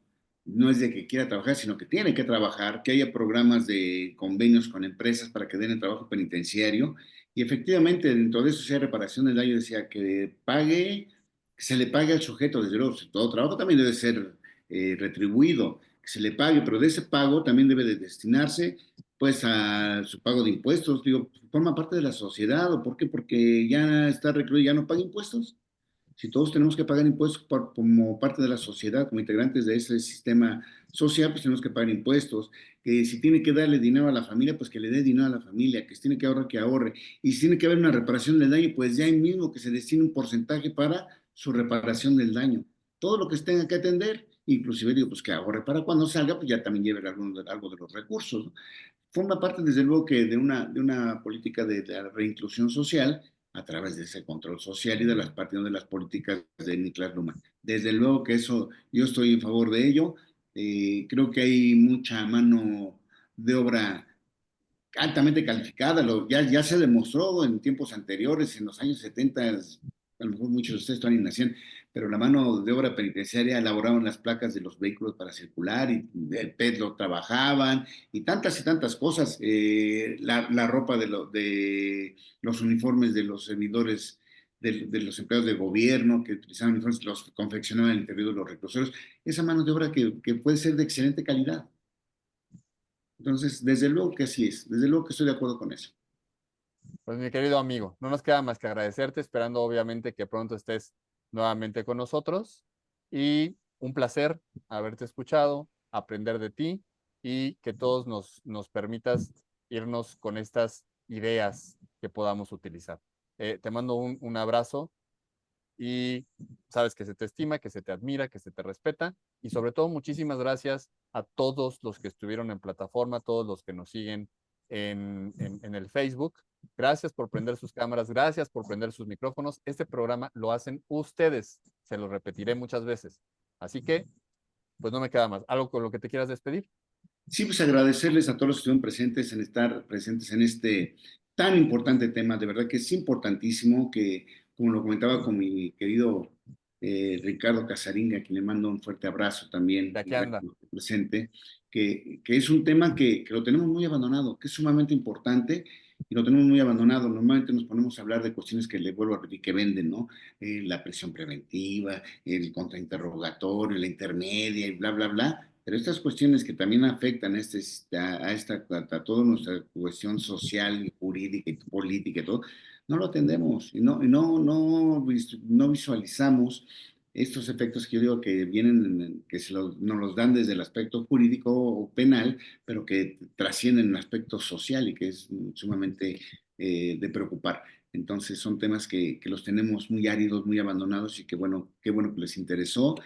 [SPEAKER 4] no es de que quiera trabajar, sino que tiene que trabajar, que haya programas de convenios con empresas para que den el trabajo penitenciario. Y efectivamente, dentro de eso, si hay reparación del daño, decía que pague, que se le pague al sujeto, desde luego, todo trabajo también debe ser retribuido, que se le pague, pero de ese pago también debe de destinarse pues a su pago de impuestos, digo, forma parte de la sociedad, ¿o por qué? Porque ya está recluido, ya no paga impuestos. Si todos tenemos que pagar impuestos como parte de la sociedad, como integrantes de ese sistema social, pues tenemos que pagar impuestos. Que si tiene que darle dinero a la familia, pues que le dé dinero a la familia. Que si tiene que ahorrar, que ahorre. Y si tiene que haber una reparación del daño, pues ya ahí mismo que se destine un porcentaje para su reparación del daño. Todo lo que se tenga que atender, inclusive digo, pues que ahorre para cuando salga, pues ya también lleve algo de los recursos, ¿no? Forma parte, desde luego, que de una política de la reinclusión social a través de ese control social y de las partidas de las políticas de Niklas Luhmann. Desde luego que eso, yo estoy en favor de ello. Creo que hay mucha mano de obra altamente calificada, ya se demostró en tiempos anteriores, en los años 70, a lo mejor muchos de ustedes todavía ni nacían, pero la mano de obra penitenciaria elaboraban las placas de los vehículos para circular y el PET lo trabajaban y tantas cosas. La ropa de los uniformes de los servidores, de los empleados de gobierno que utilizaban uniformes, los confeccionaban al interior de los reclusorios. Esa mano de obra que puede ser de excelente calidad. Entonces, desde luego que así es, desde luego que estoy de acuerdo con eso.
[SPEAKER 3] Pues mi querido amigo, no nos queda más que agradecerte, esperando obviamente que pronto estés nuevamente con nosotros y un placer haberte escuchado, aprender de ti y que todos nos permitas irnos con estas ideas que podamos utilizar. Te mando un abrazo y sabes que se te estima, que se te admira, que se te respeta y sobre todo muchísimas gracias a todos los que estuvieron en plataforma, todos los que nos siguen en el Facebook. Gracias por prender sus cámaras, gracias por prender sus micrófonos. Este programa lo hacen ustedes, se lo repetiré muchas veces. Así que, pues no me queda más. ¿Algo con lo que te quieras despedir?
[SPEAKER 4] Sí, pues agradecerles a todos los que estuvieron presentes en estar presentes en este tan importante tema. De verdad que es importantísimo que, como lo comentaba con mi querido Ricardo Casarín, a quien le mando un fuerte abrazo también,
[SPEAKER 3] De aquí anda.
[SPEAKER 4] presente, que es un tema que lo tenemos muy abandonado, que es sumamente importante y lo tenemos muy abandonado. Normalmente nos ponemos a hablar de cuestiones que le vuelvo a repetir, que venden, ¿no? La prisión preventiva, el contrainterrogatorio, la intermedia y bla, bla, bla. Pero estas cuestiones que también afectan a toda nuestra cuestión social, jurídica y política y todo, no lo atendemos y no visualizamos estos efectos que yo digo que vienen, nos los dan desde el aspecto jurídico o penal, pero que trascienden el aspecto social y que es sumamente de preocupar. Entonces son temas que los tenemos muy áridos, muy abandonados y que bueno, qué bueno que les interesó.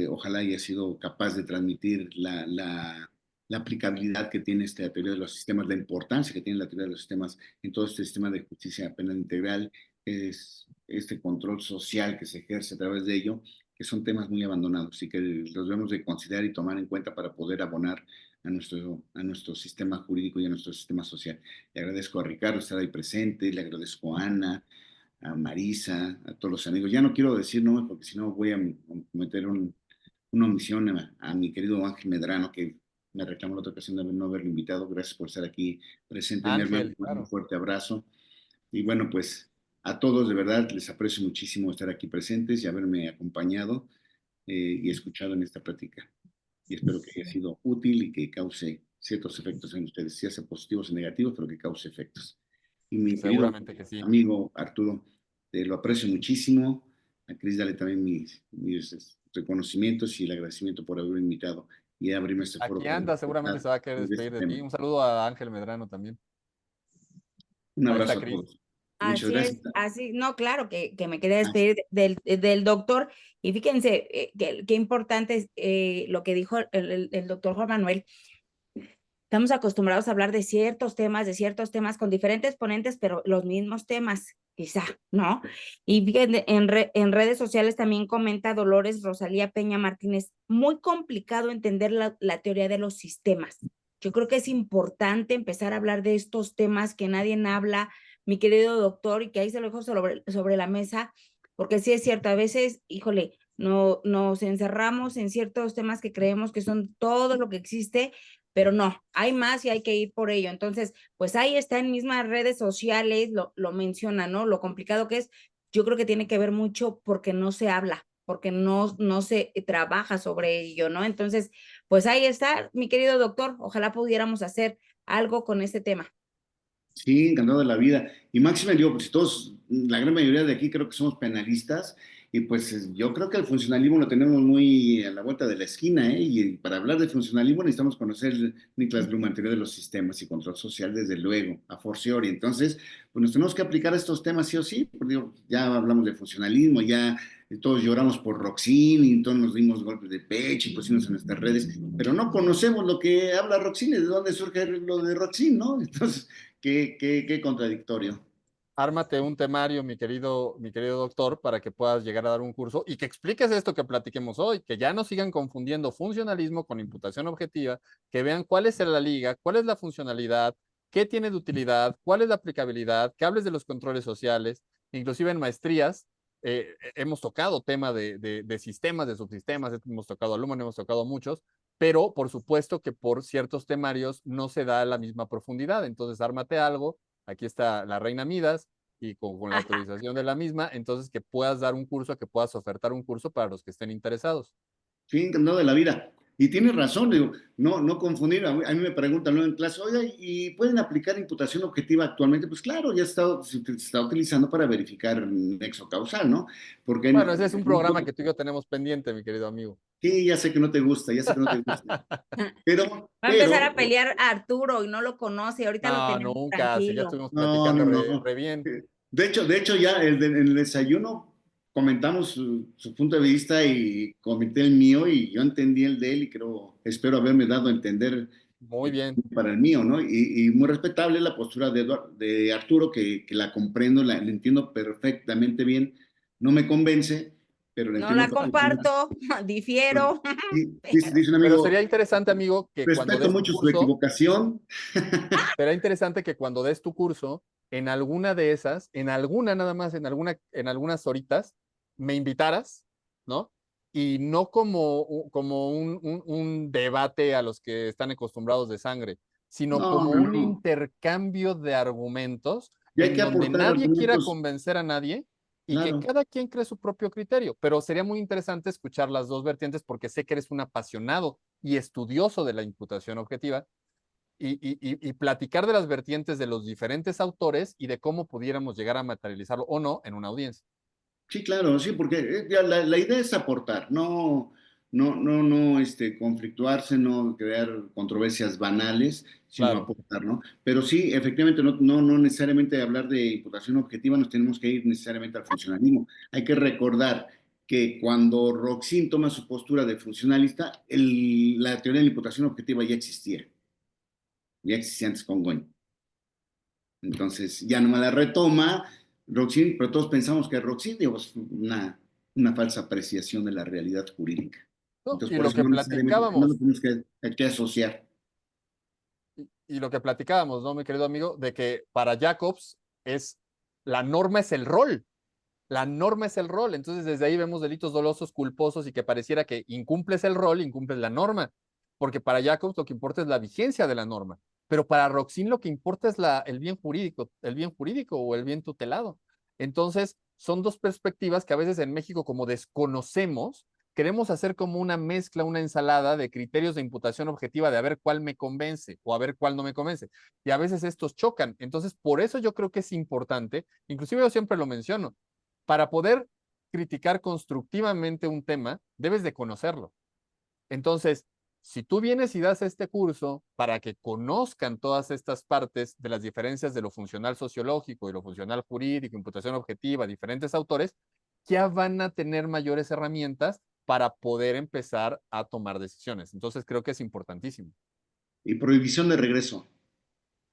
[SPEAKER 4] Ojalá haya sido capaz de transmitir la aplicabilidad que tiene esta teoría de los sistemas, la importancia que tiene la teoría de los sistemas en todo este sistema de justicia penal integral, es este control social que se ejerce a través de ello, que son temas muy abandonados y que los debemos de considerar y tomar en cuenta para poder abonar a nuestro sistema jurídico y a nuestro sistema social. Le agradezco a Ricardo estar ahí presente, le agradezco a Ana, a Marisa, a todos los amigos. Ya no quiero decir nombres porque si no voy a cometer una omisión a mi querido Ángel Medrano, que me reclamó la otra ocasión de no haberlo invitado. Gracias por estar aquí presente, mi hermano.
[SPEAKER 3] Ángel, claro.
[SPEAKER 4] Un fuerte abrazo. Y bueno, pues a todos de verdad les aprecio muchísimo estar aquí presentes y haberme acompañado y escuchado en esta plática. Y espero que haya sido útil y que cause ciertos efectos en ustedes, ya sea positivos o negativos, pero que cause efectos. Y mi querido
[SPEAKER 3] Seguramente que sí.
[SPEAKER 4] amigo Arturo, te lo aprecio muchísimo. A Cris, dale también mis reconocimientos y el agradecimiento por haberme invitado y abrirme este foro.
[SPEAKER 3] Aquí anda, seguramente se va a querer despedir de ti. Un saludo a Ángel Medrano también.
[SPEAKER 4] Un
[SPEAKER 3] Ahí
[SPEAKER 4] abrazo
[SPEAKER 3] está
[SPEAKER 4] a
[SPEAKER 3] Cris.
[SPEAKER 4] todos. Muchas
[SPEAKER 2] Así
[SPEAKER 4] gracias.
[SPEAKER 2] es, así, no, claro, que me quería despedir del doctor. Y fíjense, qué importante es lo que dijo el doctor Juan Manuel. Estamos acostumbrados a hablar de ciertos temas con diferentes ponentes, pero los mismos temas, quizá, ¿no? Y fíjense, en redes sociales también comenta Dolores Rosalía Peña Martínez, muy complicado entender la teoría de los sistemas. Yo creo que es importante empezar a hablar de estos temas que nadie habla, mi querido doctor, y que ahí se lo dejo sobre la mesa, porque sí es cierto, a veces, híjole, no, nos encerramos en ciertos temas que creemos que son todo lo que existe, pero no, hay más y hay que ir por ello. Entonces, pues ahí está en mismas redes sociales, lo menciona, ¿no? Lo complicado que es, yo creo que tiene que ver mucho porque no se habla, porque no se trabaja sobre ello, ¿no? Entonces, pues ahí está, mi querido doctor, ojalá pudiéramos hacer algo con este tema.
[SPEAKER 4] Sí, encantado de la vida. Y máxima, digo, pues todos, la gran mayoría de aquí creo que somos penalistas y pues yo creo que el funcionalismo lo tenemos muy a la vuelta de la esquina, ¿eh? Y para hablar de funcionalismo necesitamos conocer Niklas Luhmann, teoría de los sistemas y control social, desde luego, a forciori. Entonces, pues nos tenemos que aplicar a estos temas sí o sí, porque digo, ya hablamos de funcionalismo, ya todos lloramos por Roxine y todos nos dimos golpes de pecho y pusimos en nuestras redes, pero no conocemos lo que habla Roxine, de dónde surge lo de Roxine, ¿no? Entonces, qué contradictorio.
[SPEAKER 3] Ármate un temario, mi querido doctor, para que puedas llegar a dar un curso y que expliques esto que platiquemos hoy, que ya no sigan confundiendo funcionalismo con imputación objetiva, que vean cuál es la liga, cuál es la funcionalidad, qué tiene de utilidad, cuál es la aplicabilidad, que hables de los controles sociales, inclusive en maestrías, hemos tocado tema de sistemas, de subsistemas, hemos tocado alumnos, hemos tocado muchos, pero por supuesto que por ciertos temarios no se da la misma profundidad. Entonces, ármate algo, aquí está la Reina Midas, y con la autorización de la misma, entonces que puedas dar un curso, que puedas ofertar un curso para los que estén interesados.
[SPEAKER 4] Sí, encantado de la vida. Y tienes razón, digo, no confundir. A mí me preguntan luego en clase, oiga, ¿y pueden aplicar imputación objetiva actualmente? Pues claro, ya se está utilizando para verificar nexo causal, ¿no? Porque
[SPEAKER 3] Bueno, ese es un programa que tú y yo tenemos pendiente, mi querido amigo.
[SPEAKER 4] sí, ya sé que no te gusta, ya sé que no te gusta. Pero,
[SPEAKER 2] Va a empezar a pelear a Arturo y no lo conoce, ahorita lo
[SPEAKER 3] No,
[SPEAKER 2] tenemos
[SPEAKER 3] nunca, si ya
[SPEAKER 2] tranquilo.
[SPEAKER 3] estuvimos
[SPEAKER 4] no,
[SPEAKER 3] platicando
[SPEAKER 4] no.
[SPEAKER 3] re bien.
[SPEAKER 4] De hecho ya en el desayuno comentamos su punto de vista y comenté el mío y yo entendí el de él y espero haberme dado a entender
[SPEAKER 3] Muy bien.
[SPEAKER 4] para el mío, ¿no? Y muy respetable la postura de Arturo, que la comprendo, la entiendo perfectamente bien. No me convence, pero la
[SPEAKER 2] No
[SPEAKER 4] entiendo
[SPEAKER 2] la
[SPEAKER 4] perfectamente.
[SPEAKER 2] comparto, difiero,
[SPEAKER 4] Dice un
[SPEAKER 3] Pero
[SPEAKER 4] amigo,
[SPEAKER 3] sería interesante, amigo, que cuando
[SPEAKER 4] respeto
[SPEAKER 3] des tu
[SPEAKER 4] mucho su
[SPEAKER 3] curso,
[SPEAKER 4] equivocación.
[SPEAKER 3] será interesante que cuando des tu curso, en alguna de esas, en alguna nada más, en algunas horitas, me invitaras, ¿no? Y no como un debate a los que están acostumbrados de sangre, sino
[SPEAKER 4] No,
[SPEAKER 3] como
[SPEAKER 4] no,
[SPEAKER 3] un
[SPEAKER 4] no.
[SPEAKER 3] intercambio de argumentos
[SPEAKER 4] Y hay
[SPEAKER 3] en
[SPEAKER 4] que
[SPEAKER 3] donde
[SPEAKER 4] aportar
[SPEAKER 3] nadie quiera
[SPEAKER 4] argumentos,
[SPEAKER 3] convencer a nadie y que
[SPEAKER 4] claro.
[SPEAKER 3] cada quien cree su propio criterio. Pero sería muy interesante escuchar las dos vertientes porque sé que eres un apasionado y estudioso de la imputación objetiva y platicar de las vertientes de los diferentes autores y de cómo pudiéramos llegar a materializarlo o no en una audiencia.
[SPEAKER 4] Sí, claro, sí, porque ya la idea es aportar, conflictuarse, no crear controversias banales, sino
[SPEAKER 3] Claro.
[SPEAKER 4] aportar, ¿no? Pero sí, efectivamente, no necesariamente hablar de imputación objetiva, nos tenemos que ir necesariamente al funcionalismo. Hay que recordar que cuando Roxin toma su postura de funcionalista, la teoría de la imputación objetiva ya existía antes con Goñ. Entonces, ya no me la retoma Roxin, pero todos pensamos que Roxin es una falsa apreciación de la realidad jurídica.
[SPEAKER 3] ¿No?
[SPEAKER 4] Entonces,
[SPEAKER 3] Y
[SPEAKER 4] por
[SPEAKER 3] lo
[SPEAKER 4] eso
[SPEAKER 3] que
[SPEAKER 4] no necesariamente, no lo
[SPEAKER 3] platicábamos,
[SPEAKER 4] tenemos que asociar.
[SPEAKER 3] y lo que platicábamos, ¿no, mi querido amigo? De que para Jacobs la norma es el rol. La norma es el rol. Entonces, desde ahí vemos delitos dolosos, culposos y que pareciera que incumples el rol, incumples la norma. Porque para Jacobs lo que importa es la vigencia de la norma. Pero para Roxin lo que importa es el bien jurídico o el bien tutelado. Entonces, son dos perspectivas que a veces en México, como desconocemos, queremos hacer como una mezcla, una ensalada de criterios de imputación objetiva de a ver cuál me convence o a ver cuál no me convence. Y a veces estos chocan. Entonces, por eso yo creo que es importante, inclusive yo siempre lo menciono, para poder criticar constructivamente un tema, debes de conocerlo. Entonces, si tú vienes y das este curso para que conozcan todas estas partes de las diferencias de lo funcional sociológico y lo funcional jurídico, imputación objetiva, diferentes autores, ya van a tener mayores herramientas para poder empezar a tomar decisiones. Entonces, creo que es importantísimo.
[SPEAKER 4] Y prohibición de regreso.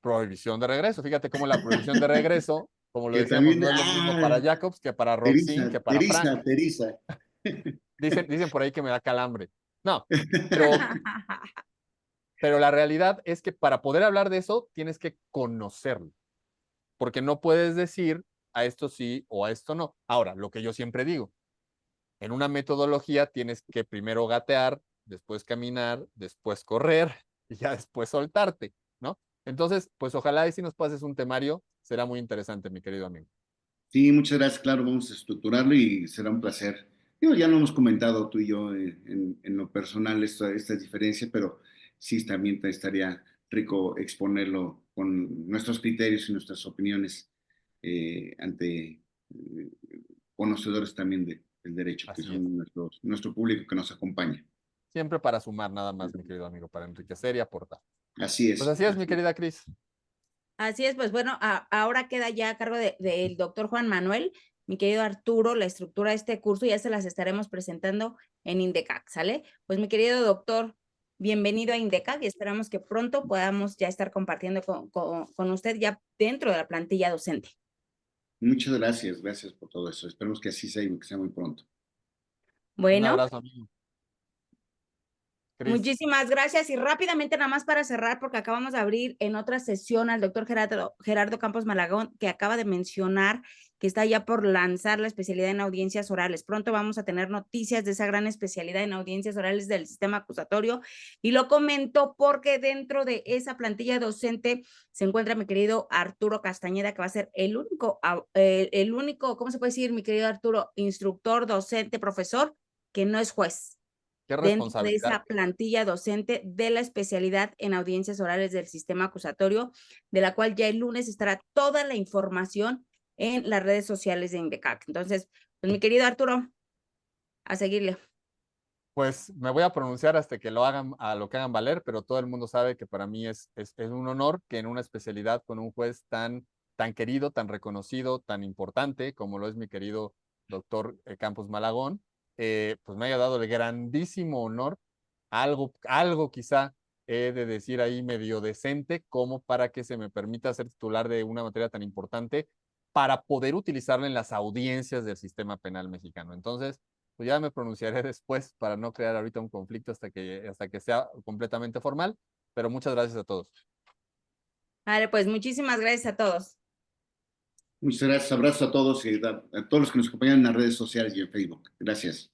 [SPEAKER 3] Prohibición de regreso. Fíjate cómo la prohibición de regreso, como lo
[SPEAKER 4] Que
[SPEAKER 3] decíamos,
[SPEAKER 4] también,
[SPEAKER 3] no es lo mismo para Jacobs que para Roxin, que para Frank.
[SPEAKER 4] Teresa.
[SPEAKER 3] Dicen por ahí que me da calambre. No, pero, pero la realidad es que para poder hablar de eso tienes que conocerlo, porque no puedes decir a esto sí o a esto no. Ahora, lo que yo siempre digo, en una metodología tienes que primero gatear, después caminar, después correr y ya después soltarte, ¿no? Entonces, pues ojalá y si nos pases un temario, será muy interesante, mi querido amigo.
[SPEAKER 4] Sí, muchas gracias, claro, vamos a estructurarlo y será un placer. Digo, ya lo hemos comentado tú y yo en lo personal esta diferencia, pero sí también estaría rico exponerlo con nuestros criterios y nuestras opiniones ante conocedores también del derecho, que
[SPEAKER 3] Así es.
[SPEAKER 4] son nuestro público que nos acompaña.
[SPEAKER 3] Siempre para sumar nada más, mi querido amigo, para enriquecer y aportar.
[SPEAKER 4] Así
[SPEAKER 3] Pues
[SPEAKER 4] es.
[SPEAKER 3] así es, mi querida Cris.
[SPEAKER 2] Así es, pues bueno, ahora queda ya a cargo del doctor Juan Manuel, mi querido Arturo, la estructura de este curso, ya se las estaremos presentando en INDECAC, ¿sale? Pues mi querido doctor, bienvenido a INDECAC y esperamos que pronto podamos ya estar compartiendo con usted ya dentro de la plantilla docente.
[SPEAKER 4] Muchas gracias por todo eso. Esperemos que así sea y que sea muy pronto.
[SPEAKER 3] Un
[SPEAKER 2] Bueno,
[SPEAKER 3] abrazo, amigo. Cris.
[SPEAKER 2] Muchísimas gracias y rápidamente nada más para cerrar porque acabamos de abrir en otra sesión al doctor Gerardo Campos Malagón, que acaba de mencionar que está ya por lanzar la especialidad en audiencias orales. Pronto vamos a tener noticias de esa gran especialidad en audiencias orales del sistema acusatorio y lo comento porque dentro de esa plantilla docente se encuentra mi querido Arturo Castañeda, que va a ser el único, ¿cómo se puede decir, mi querido Arturo? Instructor, docente, profesor, que no es juez.
[SPEAKER 3] Qué
[SPEAKER 2] Dentro de
[SPEAKER 3] responsabilidad.
[SPEAKER 2] esa plantilla docente de la especialidad en audiencias orales del sistema acusatorio, de la cual ya el lunes estará toda la información en las redes sociales de INDECAC. Entonces, pues mi querido Arturo, a seguirle.
[SPEAKER 3] Pues me voy a pronunciar hasta que lo hagan, a lo que hagan valer, pero todo el mundo sabe que para mí es un honor que en una especialidad con un juez tan querido, tan reconocido, tan importante, como lo es mi querido doctor Campos Malagón, pues me haya dado el grandísimo honor, algo quizá he de decir ahí medio decente, como para que se me permita ser titular de una materia tan importante para poder utilizarla en las audiencias del sistema penal mexicano. Entonces, pues ya me pronunciaré después para no crear ahorita un conflicto hasta que sea completamente formal, pero muchas gracias a todos.
[SPEAKER 2] Vale, pues muchísimas gracias a todos.
[SPEAKER 4] Muchas gracias, abrazo a todos y a todos los que nos acompañan en las redes sociales y en Facebook. Gracias.